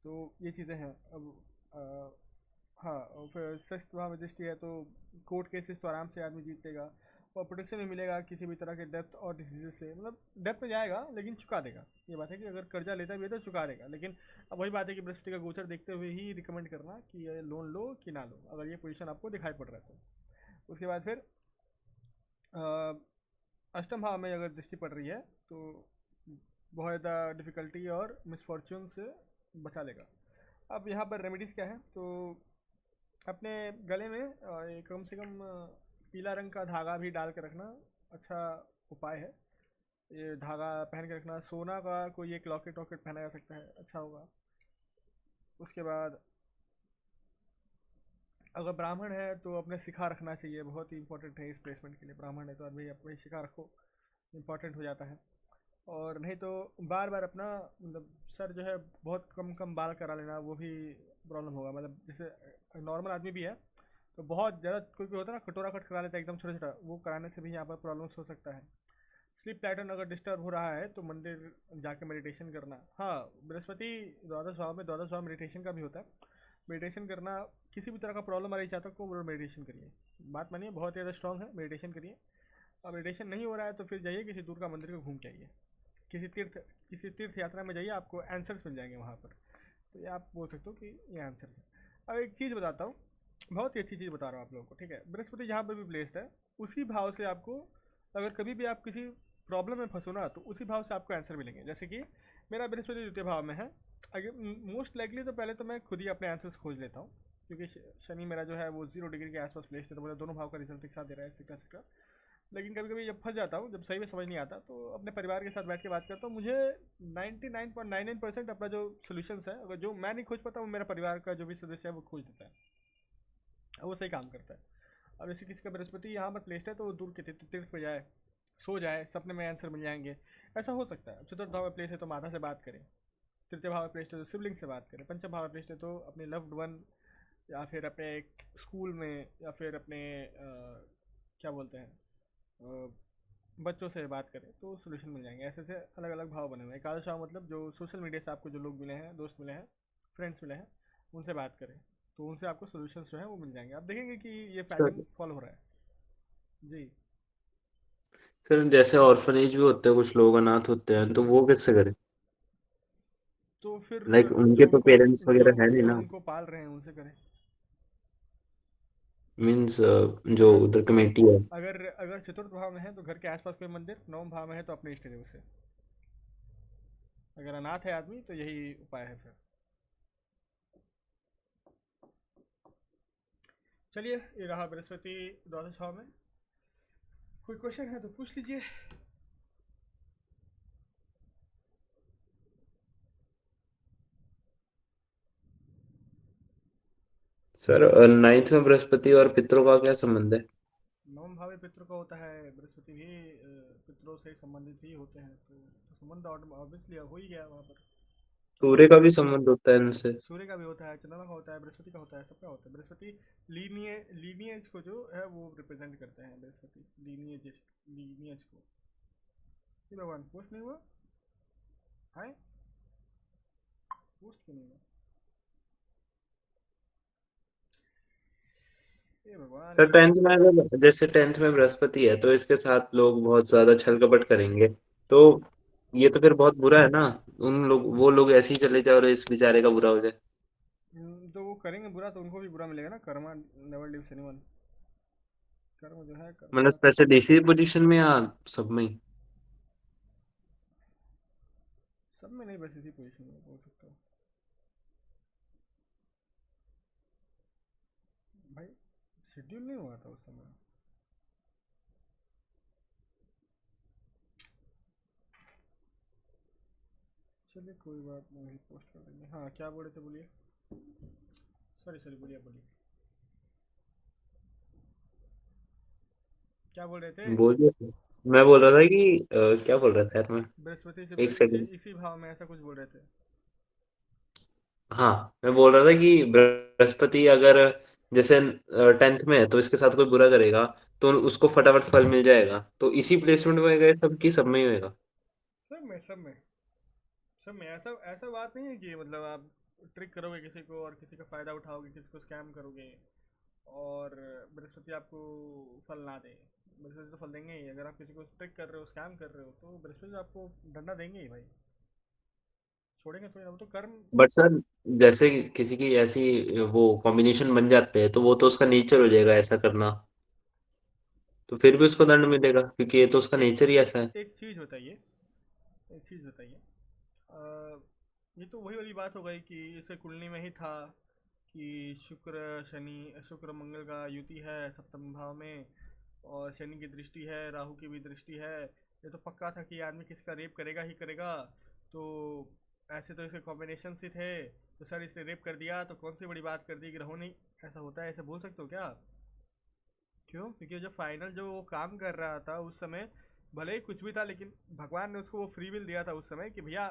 तो ये चीज़ें हैं। अब हाँ, और फिर षष्ठ भाव में दृष्टि है तो कोर्ट केसेस तो आराम से आदमी जीत लेगा, और प्रोटेक्शन भी मिलेगा किसी भी तरह के डेथ और डिसीजेज से। मतलब डेथ में जाएगा लेकिन चुका देगा। ये बात है कि अगर कर्जा लेता भी है तो चुका देगा। लेकिन अब वही बात है कि बृहस्पति का गोचर देखते हुए ही रिकमेंड करना कि ये लोन लो कि ना लो, अगर ये पोजीशन आपको दिखाई पड़ रहा है तो। उसके बाद फिर अष्टम भाव में अगर दृष्टि पड़ रही है तो बहुत ज़्यादा डिफ़िकल्टी और मिसफॉर्चून से बचा लेगा। अब यहाँ पर रेमेडीज़ क्या है, तो अपने गले में कम से कम पीला रंग का धागा भी डाल के रखना अच्छा उपाय है। ये धागा पहन के रखना। सोना का कोई एक लॉकेट वॉकेट पहना जा सकता है, अच्छा होगा। उसके बाद अगर ब्राह्मण है तो अपने शिखा रखना चाहिए, बहुत ही इंपॉर्टेंट है इस प्लेसमेंट के लिए। ब्राह्मण है तो अभी अपनी शिखा रखो, इंपॉर्टेंट हो जाता है। और नहीं तो बार बार अपना मतलब सर जो है बहुत कम कम बाल करा लेना, वो भी प्रॉब्लम होगा। मतलब जैसे नॉर्मल आदमी भी है तो बहुत ज़्यादा कोई कोई होता है ना कटोरा कट करा लेता है एकदम छोटा छोटा, वो कराने से भी यहाँ पर प्रॉब्लम्स हो सकता है। स्लीप पैटर्न अगर डिस्टर्ब हो रहा है तो मंदिर जाके मेडिटेशन करना। हाँ, बृहस्पति द्वादश भाव में, द्वादश भाव मेडिटेशन का भी होता है। मेडिटेशन करना, किसी भी तरह का प्रॉब्लम आ रही चाहता को वो मेडिटेशन करिए। बात मानिए, बहुत ज़्यादा स्ट्रॉन्ग है, मेडिटेशन करिए। अब मेडिटेशन नहीं हो रहा है तो फिर जाइए किसी दूर का मंदिर को घूम के आइए। किसी तीर्थ किसी तीर्थ यात्रा में जाइए, आपको आंसर्स मिल जाएंगे वहाँ पर। तो ये आप बोल सकते हो कि ये आंसर है। अब एक चीज़ बताता हूँ, बहुत ही अच्छी चीज़ बता रहा हूँ आप लोगों को, ठीक है। बृहस्पति जहाँ पर भी प्लेस्ड है उसी भाव से आपको, अगर कभी भी आप किसी प्रॉब्लम में फंसो ना तो उसी भाव से आपको आंसर मिलेंगे। जैसे कि मेरा बृहस्पति द्वितीय भाव में है, अगर मोस्ट लाइकली तो पहले तो मैं खुद ही अपने आंसर्स खोज लेता हूँ, क्योंकि शनि मेरा जो है वो 0 डिग्री के आसपास प्लेस्ड है, तो मुझे दोनों भाव का रिजल्ट एक साथ दे रहा है, एक्सेट्रा। लेकिन कभी कभी जब फंस जाता हूँ, जब सही में समझ नहीं आता, तो अपने परिवार के साथ बैठ के बात करता हूँ। मुझे 99.99% अपना जो सोल्यूशंस है, अगर जो मैं नहीं खोज पाता वो मेरा परिवार का जो भी सदस्य है वो खोज देता है, और वो सही काम करता है। अब जैसे किसी का बृहस्पति यहाँ पर प्लेस्ड है तो वो दूर के तीर्थ पे जाए, सो जाए, सपने में आंसर मिल जाएंगे, ऐसा हो सकता है। चतुर्थ भाव में प्लेस है तो माता से बात करें, तृतीय भाव में प्लेस्ड है तो सिबलिंग से बात करें, पंचम भाव में प्लेस्ड है तो अपने लव्ड वन, या फिर अपने स्कूल में, या फिर अपने क्या बोलते हैं, बच्चों से बात करें तो सोल्यूशन मिल जाएंगे। ऐसे ऐसे अलग अलग भाव बने हुए हैं। एकादश भाव मतलब जो सोशल मीडिया से आपको जो लोग मिले हैं, दोस्त मिले हैं, फ्रेंड्स मिले हैं, उनसे बात करें तो उनसे आपको सोल्यूशंस जो है वो मिल जाएंगे। आप देखेंगे कि ये सर पैटर्न फॉलो हो रहा है। जी। सर जैसे ऑर्फनेज भी होते हैं, कुछ लोग अनाथ होते हैं, तो वो कैसे करें? तो फिर लाइक जो उनके तो उनको पेरेंट्स जो वगैरह है नहीं जो ना। उनको पाल रहे हैं उनसे करें। मीन्स जो अगर उधर कमेटी है। अगर अगर चतुर्थ भाव में है तो घर के आसपास कोई मंदिर, नवम भाव में है तो अपने इष्ट देव से। अगर अनाथ है आदमी तो यही उपाय है फिर। चलिए, ये रहा बृहस्पति द्वादश भाव में। कोई क्वेश्चन है तो पूछ लीजिए। सर नाइन्थ में बृहस्पति और पितरों का क्या संबंध है? नवम भाव में पितृ का होता है, बृहस्पति भी पितरों से संबंधित ही होते हैं, तो संबंध ऑब्वियसली हो ही गया वहाँ पर। सूर्य का भी संबंध होता है इनसे? सूर्य का भी होता है, चंद्रमा का होता है, बृहस्पति का होता है, सबका होता है। बृहस्पति लीनियज को जो है वो रिप्रेजेंट करते हैं, बृहस्पति लीनियज को। ये भगवान पोस्ट नहीं हुआ है, पोस्ट क्यों नहीं हुआ, ये भगवान सर ये टेंथ में अगर जैसे टेंथ में बृहस्पति है तो इसके साथ लोग बहुत ज्यादा छल कपट करेंगे, तो ये तो फिर बहुत बुरा है ना। उन लोग वो लोग ऐसे ही चले जाए और इस बेचारे का बुरा हो जाए। तो वो करेंगे बुरा तो उनको भी बुरा मिलेगा ना। Karma never leaves anyone. कर्म जो है मतलब कर्ता। स्पेशल इसी पोजीशन में या सब में ही? सब में नहीं, बस इसी पोजीशन में बोल सकता हूँ भाई। शेड्यूल नहीं हुआ था उस समय। चलिए कोई बात नहीं, पोस्ट कर देंगे। हाँ, क्या बोल रहे थे बोलिए। सॉरी सॉरी, बोलिए बोलिए, क्या बोल रहे थे। बोलिए। मैं बोल रहा था कि क्या बोल रहा था यार मैं। बृहस्पति से एक सेकंड। इसी भाव में ऐसा कुछ बोल रहे थे। हाँ, मैं बोल रहा था कि बृहस्पति अगर जैसे टेंथ में है तो इसके साथ कोई बुरा करेगा तो उसको फटाफट फल मिल जाएगा, तो इसी प्लेसमेंट में गए सब की सब में ही होएगा। सब में सब में ऐसा ऐसा बात नहीं है कि मतलब आप ट्रिक करोगे किसी को और किसी का फ़ायदा उठाओगे, किसी को स्कैम करोगे और बृहस्पति आपको फल ना दे। बृहस्पति तो फल देंगे ही। अगर आप किसी को ट्रिक कर रहे हो, स्कैम कर रहे हो, तो बृहस्पति तो आपको डंडा देंगे ही भाई, छोड़ेंगे थोड़ी ना, वो तो कर्म। बट सर जैसे किसी की ऐसी वो कॉम्बिनेशन बन जाते हैं तो वो तो उसका नेचर हो जाएगा ऐसा करना, तो फिर भी उसको दंड मिलेगा क्योंकि ये तो उसका नेचर ही ऐसा है। एक चीज़ बताइए, एक चीज़ बताइए। अ, ये तो वही वाली बात हो गई कि इसे कुंडली में ही था कि शुक्र मंगल का युति है सप्तम भाव में, और शनि की दृष्टि है, राहु की भी दृष्टि है। ये तो पक्का था कि ये आदमी किसका रेप करेगा ही करेगा। तो ऐसे तो इसके कॉम्बिनेशन से थे, तो सर इसने रेप कर दिया तो कौन सी बड़ी बात कर दी कि रहो नहीं। ऐसा होता है, ऐसे बोल सकते हो क्या आप? क्यों? क्योंकि जो फाइनल जो वो काम कर रहा था उस समय भले ही कुछ भी था, लेकिन भगवान ने उसको वो फ्री विल दिया था उस समय कि भैया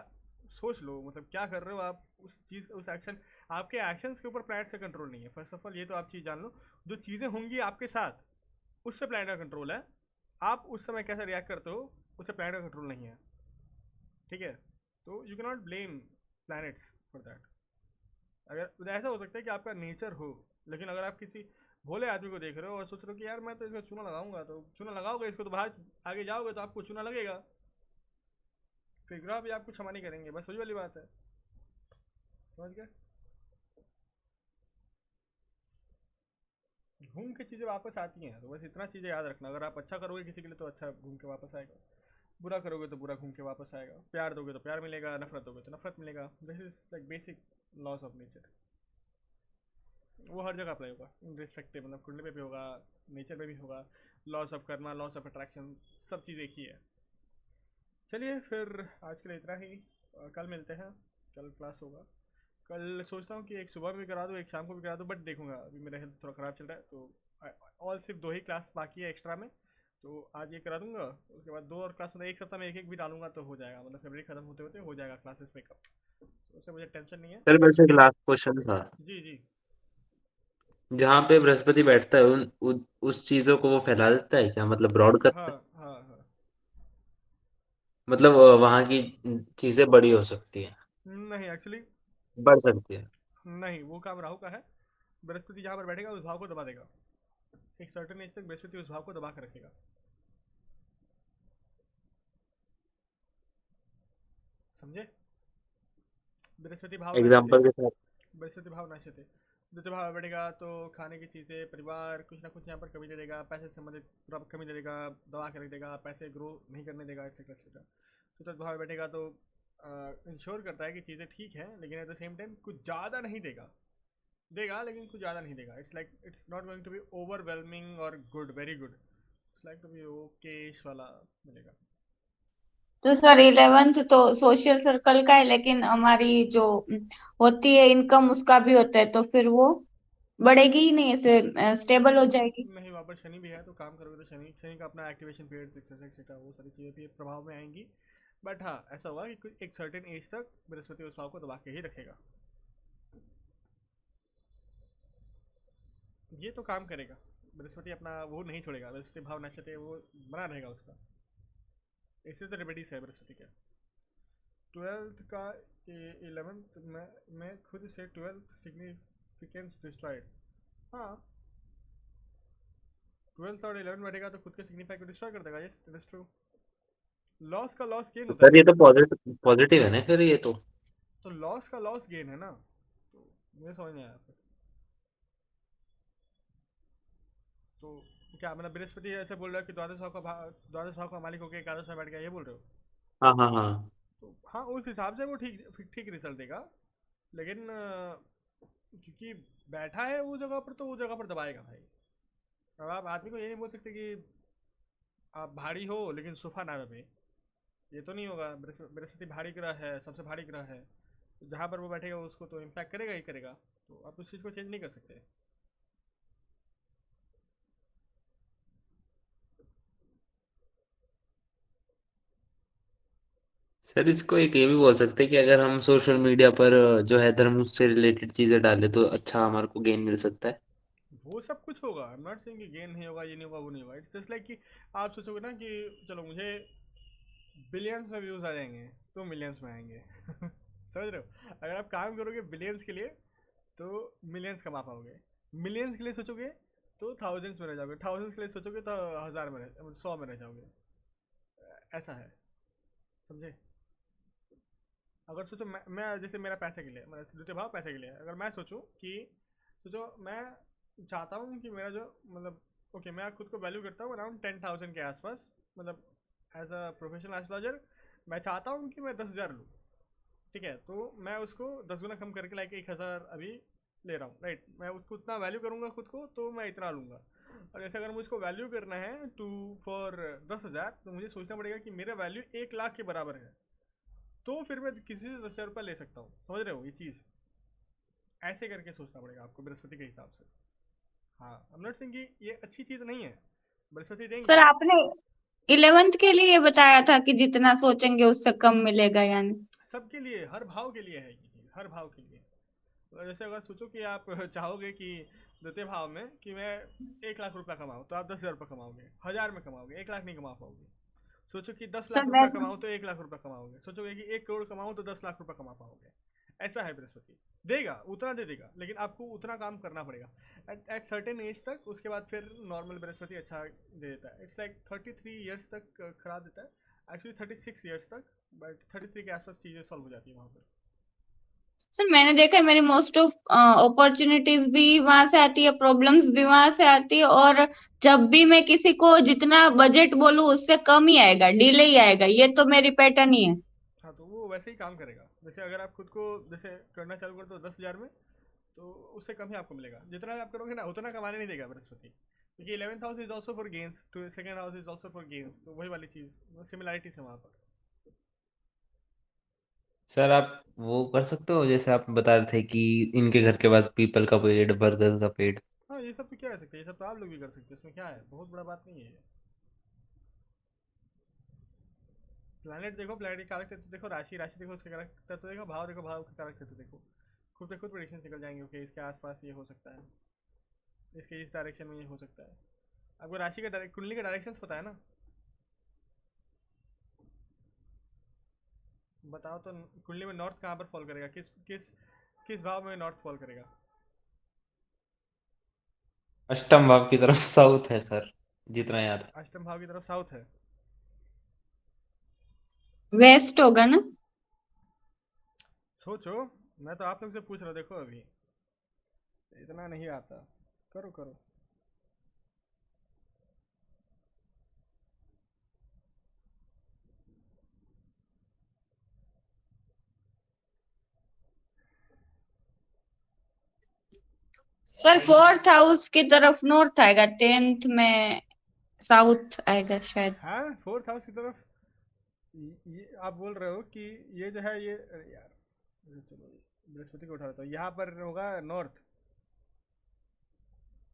सोच लो, मतलब क्या कर रहे हो आप, उस चीज़ उस एक्शन, आपके एक्शंस के ऊपर प्लैनेट से कंट्रोल नहीं है। फर्स्ट ऑफ ऑल ये तो आप चीज़ जान लो, जो चीज़ें होंगी आपके साथ उससे प्लैनेट का कंट्रोल है, आप उस समय कैसे रिएक्ट करते हो उससे प्लैनेट का कंट्रोल नहीं है। ठीक है, तो you can not blame planets for that. अगर ऐसा हो सकता है कि आपका नेचर हो, लेकिन अगर आप किसी भोले आदमी को देख रहे हो और सोच रहे हो कि यार मैं तो इसमें चूना लगाऊंगा, तो चूना लगाओगे इसको तो बाहर आगे जाओगे तो आपको चूना लगेगा, फिर ग्रह भी आपको क्षमा नहीं करेंगे। बस वही वाली बात है, समझ गए? घूम के चीज़ें वापस आती हैं, तो बस इतना चीज़ें याद रखना, अगर आप अच्छा करोगे किसी के लिए तो अच्छा घूम के वापस आएगा, बुरा करोगे तो बुरा घूम के वापस आएगा, प्यार दोगे तो प्यार मिलेगा, नफरत दोगे तो नफरत मिलेगा। This is like basic loss of nature. वो हर जगह अप्लाई होगा, रिस्पेक्टिव, मतलब कुंडली पे भी होगा, नेचर में भी होगा। Loss of Karma, loss of attraction, सब चीज़ एक ही है। चलिए फिर आज के लिए इतना ही, कल मिलते हैं, कल क्लास होगा। कल सोचता हूँ कि एक सुबह में भी करा दूँ, एक शाम को भी करा दूँ, बट देखूंगा, अभी मेरा हेल्थ थोड़ा ख़राब चल रहा है, तो ऑल सिर्फ 2 ही क्लास बाकी है एक्स्ट्रा में, तो आज ये करा दूंगा। उसके बाद 2 और क्लास, मतलब एक सप्ताह में एक एक भी डालूंगा तो हो जाएगा, मतलब फरवरी खत्म होते होते हो जाएगा क्लासेस मेकअप, तो उससे मुझे टेंशन नहीं है। सर वैसे एक लास्ट क्वेश्चन था, जी जी। जहाँ पे बृहस्पति बैठता है उस चीजों को वो फैला देता है क्या, मतलब ब्रॉड हाँ करता है? हाँ हाँ। मतलब वहाँ की चीजें बड़ी हो सकती है, नहीं एक्चुअली, बढ़ सकती है। नहीं, वो काम राहु का है। बृहस्पति जहाँ पर बैठेगा उस भाव को दबा देगा, एक सर्टेन एज तक बृहस्पति उस भाव को दबा के रखेगा, समझे? बृहस्पति भाव नाश्यते, एग्जाम्पल के साथ। बृहस्पति भाव नाश्यते, द्वितीय भाव में बैठेगा तो खाने की चीज़ें, परिवार, कुछ ना कुछ यहाँ पर कमी दे देगा, पैसे से संबंधित कमी दे देगा, दबा के रख देगा, पैसे ग्रो नहीं करने देगा, एक्सेट्रा एक्सेट्रा। चतुर्थ भाव में बैठेगा तो इंश्योर करता है कि चीज़ें ठीक हैं, लेकिन एट द सेम टाइम कुछ ज़्यादा नहीं देगा, देगा लेकिन कुछ ज़्यादा नहीं देगा। It's like it's not going to be overwhelming or good, very good, it's like to be okayish वाला मिलेगा। तो सर 11th तो सोशल सर्कल का है, लेकिन हमारी जो होती है इनकम उसका भी होता है, तो फिर वो बढ़ेगी ही नहीं, ऐसे स्टेबल हो जाएगी। नहीं, वहाँ पर शनि भी है, तो काम करोगे तो शनि शनि का अपना एक्टिवेशन पीरियड एक्सेट्रा एक्सेट्रा, वो सारी चीज़ें भी प्रभाव में आएंगी। बट हाँ, ऐसा होगा कि एक सर्टेन एज तक बृहस्पति उस भाव को दबा के ही रखेगा, ये तो काम करेगा। बृहस्पति अपना वो नहीं छोड़ेगा, बृहस्पति भाव नक्षत्र वो बना रहेगा उसका। ऐसे तो रेमेडीज है बृहस्पति के। 12th का 11th में खुद से 12th सिग्निफिकेंस डिस्ट्रॉयड। हाँ, 12th और 11th बैठेगा तो खुद के सिग्निफाई को डिस्ट्रॉय कर देगा, yes that is true. Loss का लॉस गेन तो होता है सर ना, ये तो पॉजिटिव पॉजिटिव है ना फिर ये तो। तो लॉस का लॉस गेन है ना, तो मुझे समझ नहीं आया फिर। तो क्या मतलब बृहस्पति ऐसे बोल रहा है कि द्वादश भाव का मालिक होकर एकादश में बैठ गया, ये बोल रहे हो? हाँ हाँ हाँ। तो हाँ, उस हिसाब से वो ठीक ठीक रिजल्ट देगा, लेकिन क्योंकि बैठा है वो जगह पर, तो वो जगह पर दबाएगा भाई। अब आप आदमी को ये नहीं बोल सकते कि आप भारी हो लेकिन सोफा ना दबे, ये तो नहीं होगा। बृहस्पति भारी ग्रह है, सबसे भारी ग्रह है, तो जहाँ पर वो बैठेगा उसको तो इम्पैक्ट करेगा ही करेगा, तो आप उस चीज़ को चेंज नहीं कर सकते। सर इसको एक ये भी बोल सकते हैं कि अगर हम सोशल मीडिया पर जो है धर्म से रिलेटेड चीजें डालें तो अच्छा हमारे को गेन मिल सकता है। वो सब कुछ होगा, आई एम नॉट सेइंग कि गेन नहीं होगा, ये नहीं होगा, वो नहीं होगा। इट्स जस्ट लाइक कि आप सोचोगे ना कि चलो मुझे बिलियंस में व्यूज आ जाएंगे तो मिलियंस में आएंगे समझ रहे हो? अगर आप काम करोगे बिलियंस के लिए तो मिलियंस कमा पाओगे, मिलियंस के लिए सोचोगे तो थाउजेंड्स में रह जाओगे, थाउजेंड्स के लिए सोचोगे तो 1000 में 100 में रह जाओगे, ऐसा है, समझे? अगर सोचो मैं जैसे मेरा पैसे के लिए, मेरा द्वितीय भाव पैसे के लिए है, अगर मैं सोचूं कि सोचो मैं चाहता हूँ कि मेरा जो मतलब ओके, मैं खुद को वैल्यू करता हूँ अराउंड 10,000 के आसपास, मतलब एज अ प्रोफेशनल एस्ट्रोलॉजर मैं चाहता हूँ कि मैं 10,000 लूँ, ठीक है? तो मैं उसको 10 गुना कम करके लाइक 1,000 अभी ले रहा हूँ, राइट? मैं उसको उतना वैल्यू करूँगा खुद को तो मैं इतना लूँगा। और जैसे अगर मुझको वैल्यू करना है टू फॉर 10,000, तो मुझे सोचना पड़ेगा कि मेरा वैल्यू 1,00,000 के बराबर है, तो फिर मैं किसी से 10,000 रुपये ले सकता हूँ, समझ रहे हो ये चीज़? ऐसे करके सोचना पड़ेगा आपको बृहस्पति के हिसाब से। हाँ, आई एम नॉट सेइंग कि ये अच्छी चीज़ नहीं है, बृहस्पति सर देंगे। आपने 11th के लिए बताया था कि जितना सोचेंगे उससे कम मिलेगा, यानी सबके लिए, हर भाव के लिए है ये चीज़, हर भाव के लिए। तो जैसे अगर सोचो कि आप चाहोगे कि द्वितीय भाव में कि मैं 1 लाख रुपया कमाऊँ, तो आप 10,000 रुपये कमाओगे, 1,000 में कमाओगे, 1 लाख नहीं कमा पाओगे। सोचो कि दस सर लाख मैं रुपया कमाऊँ तो 1 लाख रुपया कमाओगे, सोचोगे कि 1 करोड़ कमाऊँ तो 10 लाख रुपया कमा पाओगे। ऐसा है बृहस्पति, देगा उतना दे देगा, लेकिन आपको उतना काम करना पड़ेगा एट सर्टेन एज तक। उसके बाद फिर नॉर्मल बृहस्पति अच्छा दे देता है। इट्स लाइक 33 ईयर्स तक खराब देता है, एक्चुअली 36 ईयर्स तक, बट 33 के आसपास चीज़ें सॉल्व हो जाती है वहाँ पर। सर मैंने देखा है मेरी मोस्ट ऑफ अपॉर्चुनिटीज भी वहां से आती है, प्रॉब्लम्स भी वहां से आती है, और जब भी मैं किसी को जितना बजट बोलूं उससे कम ही आएगा, डिले ही आएगा, ये तो मेरी पैटर्न ही है। हाँ, तो वो वैसे ही काम करेगा। जैसे अगर आप खुद को जैसे करना चालू कर दो 10,000 में, तो उससे कम ही आपको मिलेगा। जितना आप करोगे ना उतना कमाने नहीं देगा बृहस्पति, क्योंकि 11th house is also for gains, to second house is also for gains, तो वही वाली चीज़ सिमिलैरिटीज है वहाँ पर। सर आप वो कर सकते हो जैसे आप बता रहे थे कि इनके घर के पास पीपल का पेड़, बरगद का पेड़। हाँ, ये सब तो क्या कर सकते हैं, ये सब तो आप लोग भी कर सकते हैं, इसमें क्या है, बहुत बड़ा बात नहीं है ये। प्लैनेट देखो, प्लैनेट की कारक तत्व देखो, राशि राशि देखो, उसके कारक तत्व देखो, भाव देखो, भाव के कारक तत्व देखो, खुद पे खुद प्रेडिक्शन निकल जाएंगे। ओके, इसके आसपास ये हो सकता है, इसके इस डायरेक्शन में ये हो सकता है। आपको राशि का कुंडली का डायरेक्शन पता है ना? बताओ तो, कुंडली में नॉर्थ कहाँ पर फॉल करेगा, किस किस किस भाव में नॉर्थ फॉल करेगा? अष्टम भाव की तरफ साउथ है सर, जितना याद है। अष्टम भाव की तरफ साउथ है। वेस्ट होगा ना? सोचो, मैं तो आप लोग से पूछ रहा हूँ, देखो अभी इतना नहीं आता, करो करो। सर 4th हाउस की तरफ नॉर्थ आएगा, 10th में साउथ आएगा शायद। हाँ, 4th हाउस की तरफ। ये आप बोल रहे हो कि ये जो है ये, अरे यार, चलो बृहस्पति को उठा लेता हूँ। यहाँ पर होगा नॉर्थ,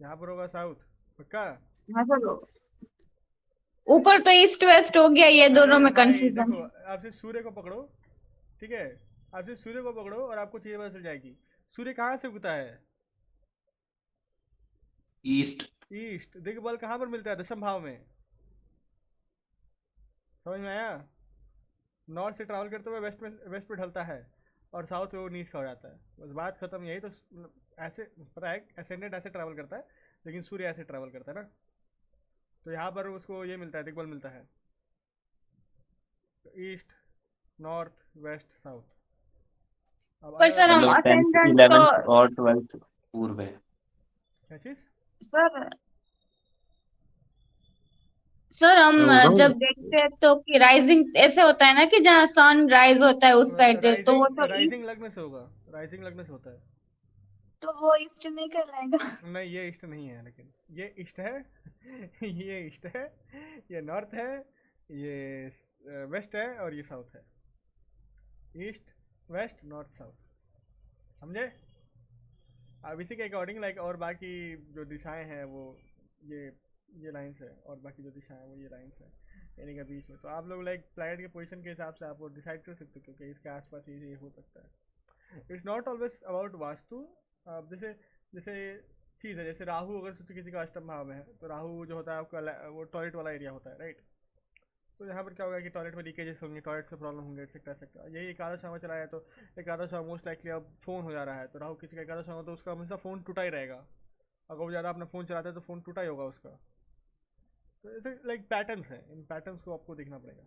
यहाँ पर होगा साउथ, पक्का? हाँ सर, ऊपर तो ईस्ट वेस्ट हो गया, ये अरे दोनों में भाई कंफ्यूजन देखो, है। आप सिर्फ सूर्य को पकड़ो, ठीक है? आप सिर्फ सूर्य को पकड़ो और आपको चीज़ें पता चल जाएगी। सूर्य कहाँ से उगता है? ईस्ट। ईस्ट। दिग्बल कहाँ पर मिलता है? 10वें भाव में। समझ में आया? नॉर्थ से ट्रैवल करते हुए वेस्ट में ढलता है, और साउथ में वो नीच का हो जाता है। बस बात खत्म, यही तो ऐसे पता है, एसेंडेंट ऐसे ट्रैवल करता है, लेकिन सूर्य ऐसे ट्रैवल करता है ना। तो यहाँ पर उसको ये मिलता है, दिग्बल मिलता है, ईस्ट, नॉर्थ, वेस्ट, साउथ। अब पर अलग अलग सर हम मतलब डायरेक्शन। 10th, असेंडेंट तो 11th और 12th पूर्व है। क्या चीज़? सर सर मैं हम बोल रहा जब हूँ देखते हैं तो कि राइजिंग ऐसे होता है ना कि जहाँ सन राइज होता है उस साइड, तो राइजिंग वो तो ईस्ट, राइजिंग लग्न से होगा, राइजिंग लग्न से होता है। तो वो ईस्ट नहीं कहलाएगा। नहीं, ये ईस्ट नहीं है, लेकिन ये ईस्ट है। ये ईस्ट है, ये नॉर्थ है, ये वेस्ट है, और ये साउथ है। East, west, north, south. समझे? अब इसी के अकॉर्डिंग लाइक, और बाकी जो दिशाएं हैं वो ये ये लाइंस है, और बाकी जो दिशाएं हैं वो ये लाइंस है, यानी कि बीच में। तो आप लोग लाइक प्लैनेट के पोजीशन के हिसाब से आप वो डिसाइड कर सकते हो, क्योंकि इसके आसपास ये हो सकता है। It's not always about vastu. अब जैसे जैसे चीज़ है, जैसे राहु अगर सोचो किसी का अष्टम भाव में है, तो राहु जो होता है आपका वो टॉयलेट वाला एरिया होता है, राइट? तो यहाँ पर क्या होगा कि टॉयलेट में लीकेजेस होंगे, टॉयलेट से प्रॉब्लम होंगे, एक्सेट्रा एक्सेट्रा। यही एकादश भाव में चला है, तो एकादश भाव मोस्ट लाइकली अब फ़ोन हो जा रहा है, तो राहु किसी का एकादश भाव, तो उसका हमेशा फ़ोन टूटा ही रहेगा। अगर वो ज़्यादा अपना फ़ोन चलाता है तो फ़ोन टूटा ही होगा उसका। तो ऐसे लाइक पैटर्न्स हैं, इन पैटर्न्स को आपको देखना पड़ेगा।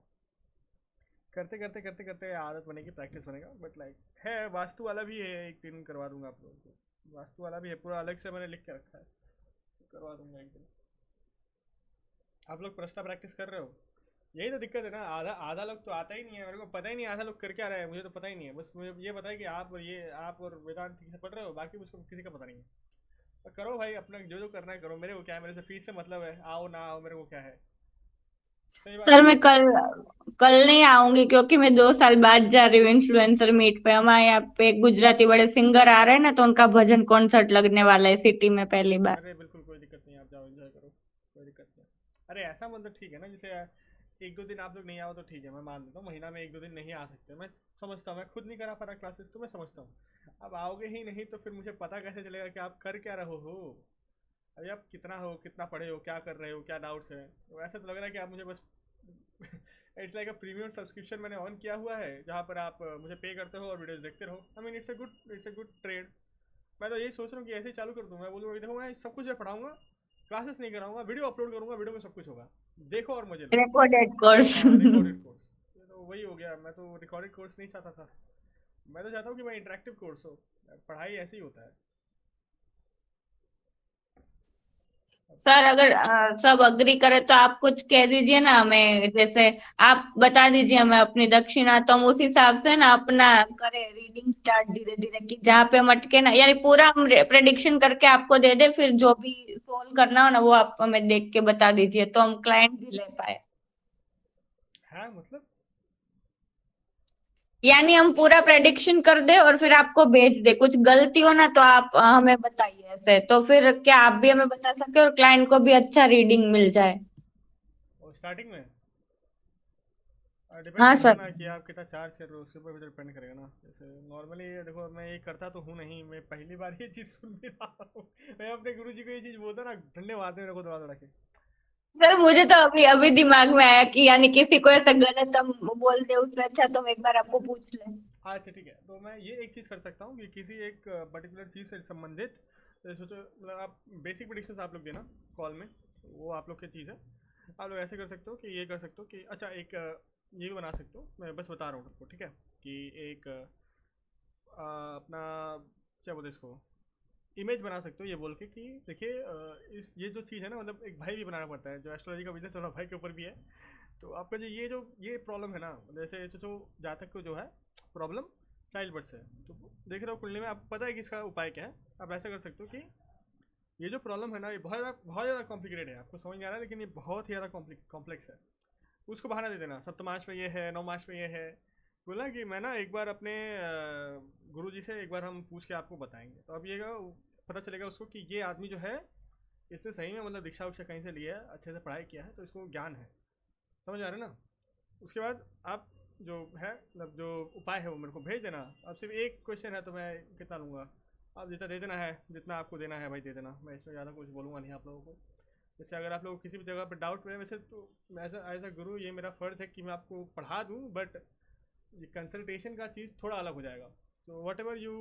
करते करते करते करते आदत बनेगी, प्रैक्टिस बनेगा। बट लाइक है, वास्तु वाला भी है, एक दिन करवा दूंगा आप लोगों को। वास्तु वाला भी है, पूरा अलग से मैंने लिख के रखा है, तो करवा दूंगा एक दिन। आप लोग प्रश्न प्रैक्टिस कर रहे हो? यही तो दिक्कत है ना, आधा आधा लोग तो आता ही नहीं है, मेरे को पता ही नहीं आधा लोग कर क्या रहे हैं, मुझे तो पता ही नहीं है। बस मुझे ये पता है कि आप और वेदांत ठीक से पढ़ रहे हो, बाकी मुझको किसी का पता नहीं है। तो करो भाई, अपना जो जो करना है करो, मेरे को क्या है, मेरे से फीस से मतलब है, आओ ना आओ मेरे को क्या है। सही बात सर है मैं ना? कल नहीं आऊंगी, क्योंकि मैं 2 साल बाद जा रही हूँ इन्फ्लुएंसर मीट पे। हमारे यहाँ पे एक गुजराती बड़े सिंगर आ रहे हैं ना, तो उनका भजन कॉन्सर्ट लगने वाला है सिटी में पहली बार। अरे बिल्कुल कोई दिक्कत नहीं, आप जाओ एंजॉय करो, कोई दिक्कत नहीं। अरे ऐसा मतलब ठीक है ना, जैसे एक दो दिन आप लोग नहीं आओ तो ठीक है, मैं मान लेता हूँ, महीना में एक दो दिन नहीं आ सकते, मैं समझता हूँ, मैं खुद नहीं करा पा रहा क्लासेस तो मैं समझता हूँ। अब आओगे ही नहीं तो फिर मुझे पता कैसे चलेगा कि आप कर क्या रहे हो। अभी आप कितना हो, कितना पढ़े हो, क्या कर रहे हो, क्या डाउट्स है। तो ऐसा तो लग रहा है कि आप मुझे बस it's like a premium subscription मैंने ऑन किया हुआ है, जहाँ पर आप मुझे पे करते हो और वीडियोस देखते रहो। I mean it's a good trade. मैं तो यही सोच रहा हूँ कि ऐसे ही चालू कर दूँ। मैं बोलूँगा देखो मैं सब कुछ पढ़ाऊंगा, क्लासेस नहीं कराऊंगा, वीडियो अपलोड करूंगा, वीडियो में सब कुछ होगा, देखो और मजे लो। Recorded course. हाँ रिकॉर्डेड कोर्स, ये तो वही हो गया। मैं तो रिकॉर्डेड कोर्स नहीं चाहता था, मैं तो चाहता हूँ कि मैं इंटरेक्टिव कोर्स हो। पढ़ाई ऐसे ही होता है। सर अगर सब अग्री करे तो आप कुछ कह दीजिए ना हमें, जैसे आप बता दीजिए हमें अपनी दक्षिणा, तो हम उस हिसाब से ना अपना करें रीडिंग स्टार्ट धीरे धीरे, कि जहाँ पे हम अटके ना, यानी पूरा हम प्रेडिक्शन करके आपको दे दे, फिर जो भी सोल्व करना हो ना वो आप हमें देख के बता दीजिए तो हम क्लाइंट भी ले पाए। हाँ मतलब यानी हम पूरा प्रेडिक्शन कर दे और फिर आपको भेज दे, कुछ गलती हो ना तो आप हमें बताइए, ऐसे तो फिर क्या आप भी हमें बता सके और क्लाइंट को भी अच्छा रीडिंग मिल जाए। और स्टार्टिंग में डिपेंड हाँ करता है सर। ना कि आप कितना चार्ज कर रहे हो, उसके ऊपर भी डिपेंड करेगा ना। जैसे नॉर्मली देखो मैं ये करता तो हूँ नहीं, मैं पहली बार ये चीज़ सुन भी रहा हूँ। मैं अपने गुरु जी को ये चीज़ बोलता ना, ठंडे मारते मेरे को दौड़ा दौड़ा के। सर मुझे तो अभी अभी दिमाग में आया कि यानी किसी को ऐसा गलत हम बोल दे, उससे अच्छा तुम एक बार आपको पूछ ले। अच्छा ठीक है, तो मैं ये एक चीज़ कर सकता हूँ कि किसी एक पर्टिकुलर चीज़ से संबंधित, जैसे सोचो मतलब आप बेसिक प्रेडिक्शंस आप लोग देना कॉल में, वो आप लोग की चीज़ है। आप लोग ऐसे कर सकते हो कि ये कर सकते हो कि अच्छा एक ये भी बना सकते हो, मैं बस बता रहा हूँ आपको, ठीक है। कि एक अपना क्या बोलते हैं इसको, इमेज बना सकते हो ये बोल के कि देखिए इस ये जो चीज़ है ना, मतलब एक भाई भी बनाना पड़ता है, जो एस्ट्रोलॉजी का बिजनेस थोड़ा भाई के ऊपर भी है। तो आपका जो ये प्रॉब्लम है ना, जैसे सोचो जातक को जो है प्रॉब्लम चाइल्ड बर्थ से है, तो देख रहे हो कुंडली में, आपको पता है कि इसका उपाय क्या है। आप ऐसा कर सकते हो कि ये जो प्रॉब्लम है ना, ये बहुत ज़्यादा कॉम्प्लिकेटेड है, आपको समझ नहीं आ रहा है, लेकिन ये बहुत ही ज़्यादा कॉम्प्लेक्स है। उसको बहाना दे देना, सप्तमांश में ये है, नवमांश में ये है, बोला कि मैं ना एक बार अपने गुरु जी से एक बार हम पूछ के आपको बताएंगे। तो अब ये पता चलेगा उसको कि ये आदमी जो है, इसने सही में मतलब दीक्षा उक्षा कहीं से लिया है, अच्छे से पढ़ाई किया है, तो इसको ज्ञान है। समझ आ रहे हैं ना। उसके बाद आप जो है मतलब जो उपाय है वो मेरे को भेज देना। अब सिर्फ एक क्वेश्चन है तो मैं कितना लूँगा, आप जितना दे देना है, जितना आपको देना है भाई दे देना, मैं इसमें ज़्यादा कुछ बोलूँगा नहीं आप लोगों को। जैसे अगर आप लोग किसी भी जगह पर डाउट में, वैसे तो एज अ गुरु ये मेरा फ़र्ज़ है कि मैं आपको पढ़ा दूँ, बट ये कंसल्टेशन का चीज़ थोड़ा अलग हो जाएगा। तो वट एवर यू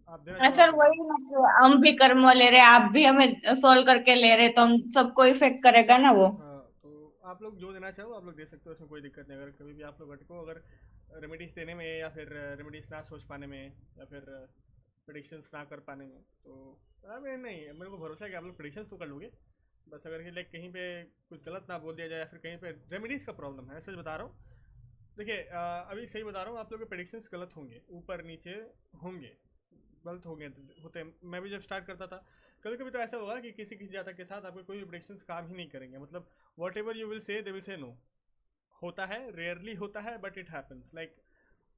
आप देना हाँ चाहो आप सर दे देना। वही ना कि हम भी कर्म ले रहे, आप भी हमें सोल्व करके ले रहे, तो हम सबको इफेक्ट करेगा ना वो। हाँ तो आप लोग जो देना चाहो आप लोग दे सकते हो, इसमें कोई दिक्कत नहीं। अगर कभी भी आप लोग अटको अगर रेमेडीज देने में, या फिर रेमेडीज ना सोच पाने में, या फिर प्रडिक्शंस ना कर पाने में, तो अरे नहीं, मेरे को भरोसा है कि आप लोग प्रडिक्शंस तो कर लोगे। बस अगर कि लाइक कहीं पे कुछ गलत ना बोल दिया जाए, या फिर कहीं पे रेमेडीज़ का प्रॉब्लम है, सच बता रहा हूँ। देखिए अभी सही बता रहा हूँ, आप लोग के प्रडिक्शंस गलत होंगे, ऊपर नीचे होंगे, गलत हो गए होते हैं। मैं भी जब स्टार्ट करता था, कभी कभी तो ऐसा होगा कि किसी किसी जातक के साथ आपके कोई भी प्रेडिक्शंस काम ही नहीं करेंगे, मतलब what ever you will say they will say no. होता है, रेयरली होता है, बट इट हैपन्स लाइक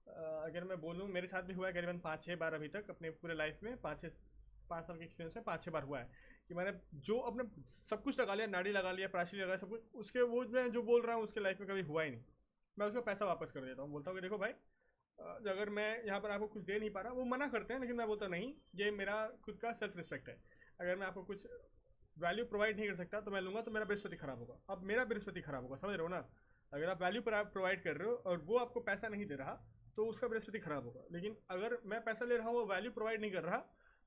अगर मैं बोलूँ मेरे साथ भी हुआ है करीबन 5-6 बार अभी तक अपने पूरे लाइफ में, 5 साल के एक्सपीरियंस में 5-6 बार हुआ है कि मैंने जो अपने सब कुछ लगा लिया, नाड़ी लगा लिया, प्राची लगा सब कुछ, उसके वो मैं जो बोल रहा हूँ उसके लाइफ में कभी हुआ ही नहीं। मैं उसका पैसा वापस कर देता हूँ, बोलता हूँ कि देखो भाई अगर मैं यहाँ पर आपको कुछ दे नहीं पा रहा, वो मना करते हैं, लेकिन मैं बोलता नहीं, ये मेरा खुद का सेल्फ रिस्पेक्ट है। अगर मैं आपको कुछ वैल्यू प्रोवाइड नहीं कर सकता तो मैं लूँगा तो मेरा बृहस्पति खराब होगा। अब मेरा बृहस्पति खराब होगा, समझ रहे हो ना। अगर आप वैल्यू प्रोवाइड कर रहे हो और वो आपको पैसा नहीं दे रहा, तो उसका बृहस्पति खराब होगा। लेकिन अगर मैं पैसा ले रहा हूँ, वो वैल्यू प्रोवाइड नहीं कर रहा,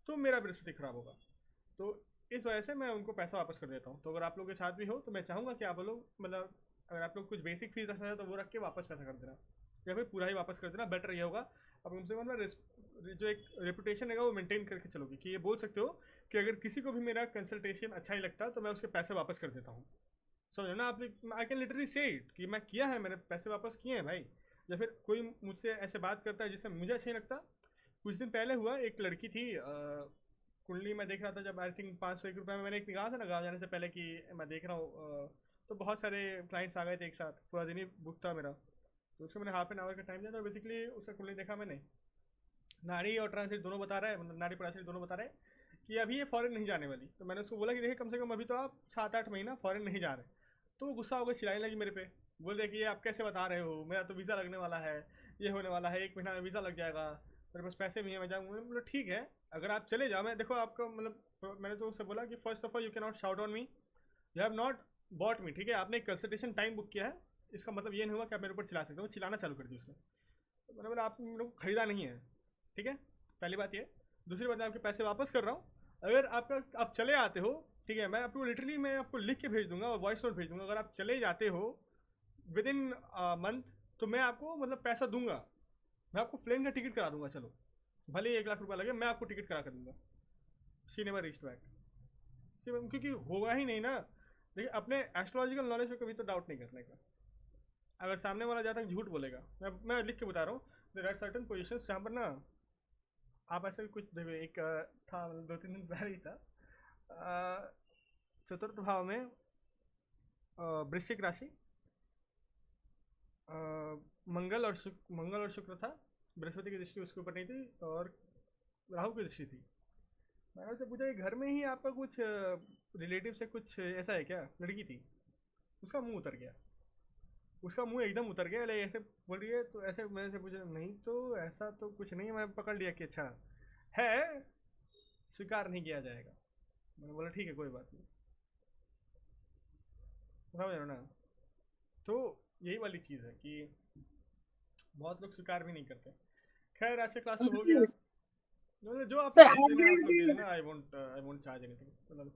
तो मेरा बृहस्पति खराब होगा। तो इस वजह से मैं उनको पैसा वापस कर देता हूँ। तो अगर आप लोग के साथ भी हो तो मैं चाहूँगा कि आप लोग मतलब अगर आप लोग कुछ बेसिक फीस रखना है तो वो रख के वापस पैसा कर देना, या फिर पूरा ही वापस कर देना, बेटर ये होगा। अब कम से कम ना जो एक रेपुटेशन है वो मेंटेन करके चलोगे, कि ये बोल सकते हो कि अगर किसी को भी मेरा कंसल्टेशन अच्छा ही लगता तो मैं उसके पैसे वापस कर देता हूँ। समझो ना आप, आई कैन लिटरली से इट कि मैं किया है, मैंने पैसे वापस किए हैं भाई। या फिर कोई मुझसे ऐसे बात करता है जिससे मुझे अच्छा नहीं लगता। कुछ दिन पहले हुआ, एक लड़की थी कुंडली में देख रहा था, जब आई थिंक 501 रुपये में मैंने एक निकाला था ना गाँव जाने से पहले कि मैं देख रहा हूँ, तो बहुत सारे क्लाइंट्स आ गए थे एक साथ, पूरा दिन ही बुक था मेरा। तो उसको मैंने हाफ एन आवर का टाइम दिया, तो बेसिकली उसका कुंडली देखा मैंने, नाड़ी और ट्रांसलेट दोनों बता रहा है, मतलब नाड़ी ट्रांसलेट दोनों बता रहे हैं कि अभी ये फॉरेन नहीं जाने वाली। तो मैंने उसको बोला कि देखिए कम से कम अभी तो आप 7-8 महीना फॉरेन नहीं जा रहे। तो वो गुस्सा होकर चिल्लाने लगी मेरे पे, बोल रही कि ये आप कैसे बता रहे हो, मेरा तो वीज़ा लगने वाला है, ये होने वाला है, 1 महीना में वीज़ा लग जाएगा, मेरे पास पैसे भी हैं, मैं जाऊँगा। मतलब ठीक है, अगर आप चले जाओ, मैं देखो आपका मतलब मैंने तो उससे बोला कि first of all you can not shout on me, you have not bought मी, ठीक है, आपने एक कंसल्टेशन टाइम बुक किया है, इसका मतलब ये नहीं हुआ कि आप मेरे ऊपर चिल्ला सकते हो। चिल्लाना चालू कर दी उसने, तो मैंने बोला आप मेरे को खरीदा नहीं है, ठीक है, पहली बात ये। दूसरी बात, मैं आपके पैसे वापस कर रहा हूँ, अगर आपका आप चले आते हो, ठीक है, मैं आपको लिटरली मैं आपको लिख के भेज दूंगा और वॉइस नोट भेज दूंगा, अगर आप चले जाते हो विद इन मंथ, तो मैं आपको मतलब पैसा दूंगा, मैं आपको प्लेन का टिकट करा दूंगा, चलो भले ही 1 लाख रुपया लगे, मैं आपको टिकट करा कर दूंगा। शी नेवर रीच्ड बैक, क्योंकि होगा ही नहीं ना। देखिए अपने एस्ट्रोलॉजिकल नॉलेज पे कभी तो डाउट नहीं करने का, अगर सामने वाला ज़्यादा झूठ बोलेगा, मैं लिख के बता रहा हूँ, देयर आर सर्टन पोजीशंस जहाँ पर ना आप ऐसे कुछ देखो, एक था मतलब 2-3 दिन पहले ही था, चतुर्थ भाव में वृश्चिक राशि, मंगल और शुक्र था, बृहस्पति की दृष्टि उसके ऊपर नहीं थी और राहु की दृष्टि थी। मैंने उससे पूछा कि घर में ही आपका कुछ रिलेटिव से कुछ ऐसा है क्या, लड़की थी, उसका मुंह उतर गया, उसका मुंह एकदम उतर गया, लाइक ऐसे बोल रही है, तो ऐसे मैंने से पूछा नहीं तो ऐसा तो कुछ नहीं है, मैं पकड़ लिया कि अच्छा है, स्वीकार नहीं किया जाएगा। मैंने बोला ठीक है कोई बात नहीं, समझ रहे हो ना। तो यही वाली चीज़ है कि बहुत लोग स्वीकार भी नहीं करते। खैर आज का क्लास तो हो गया, मतलब जो आपको सर दे देना आप लोग दे आप देना, आई वोंट चार्ज एनीथिंग, मतलब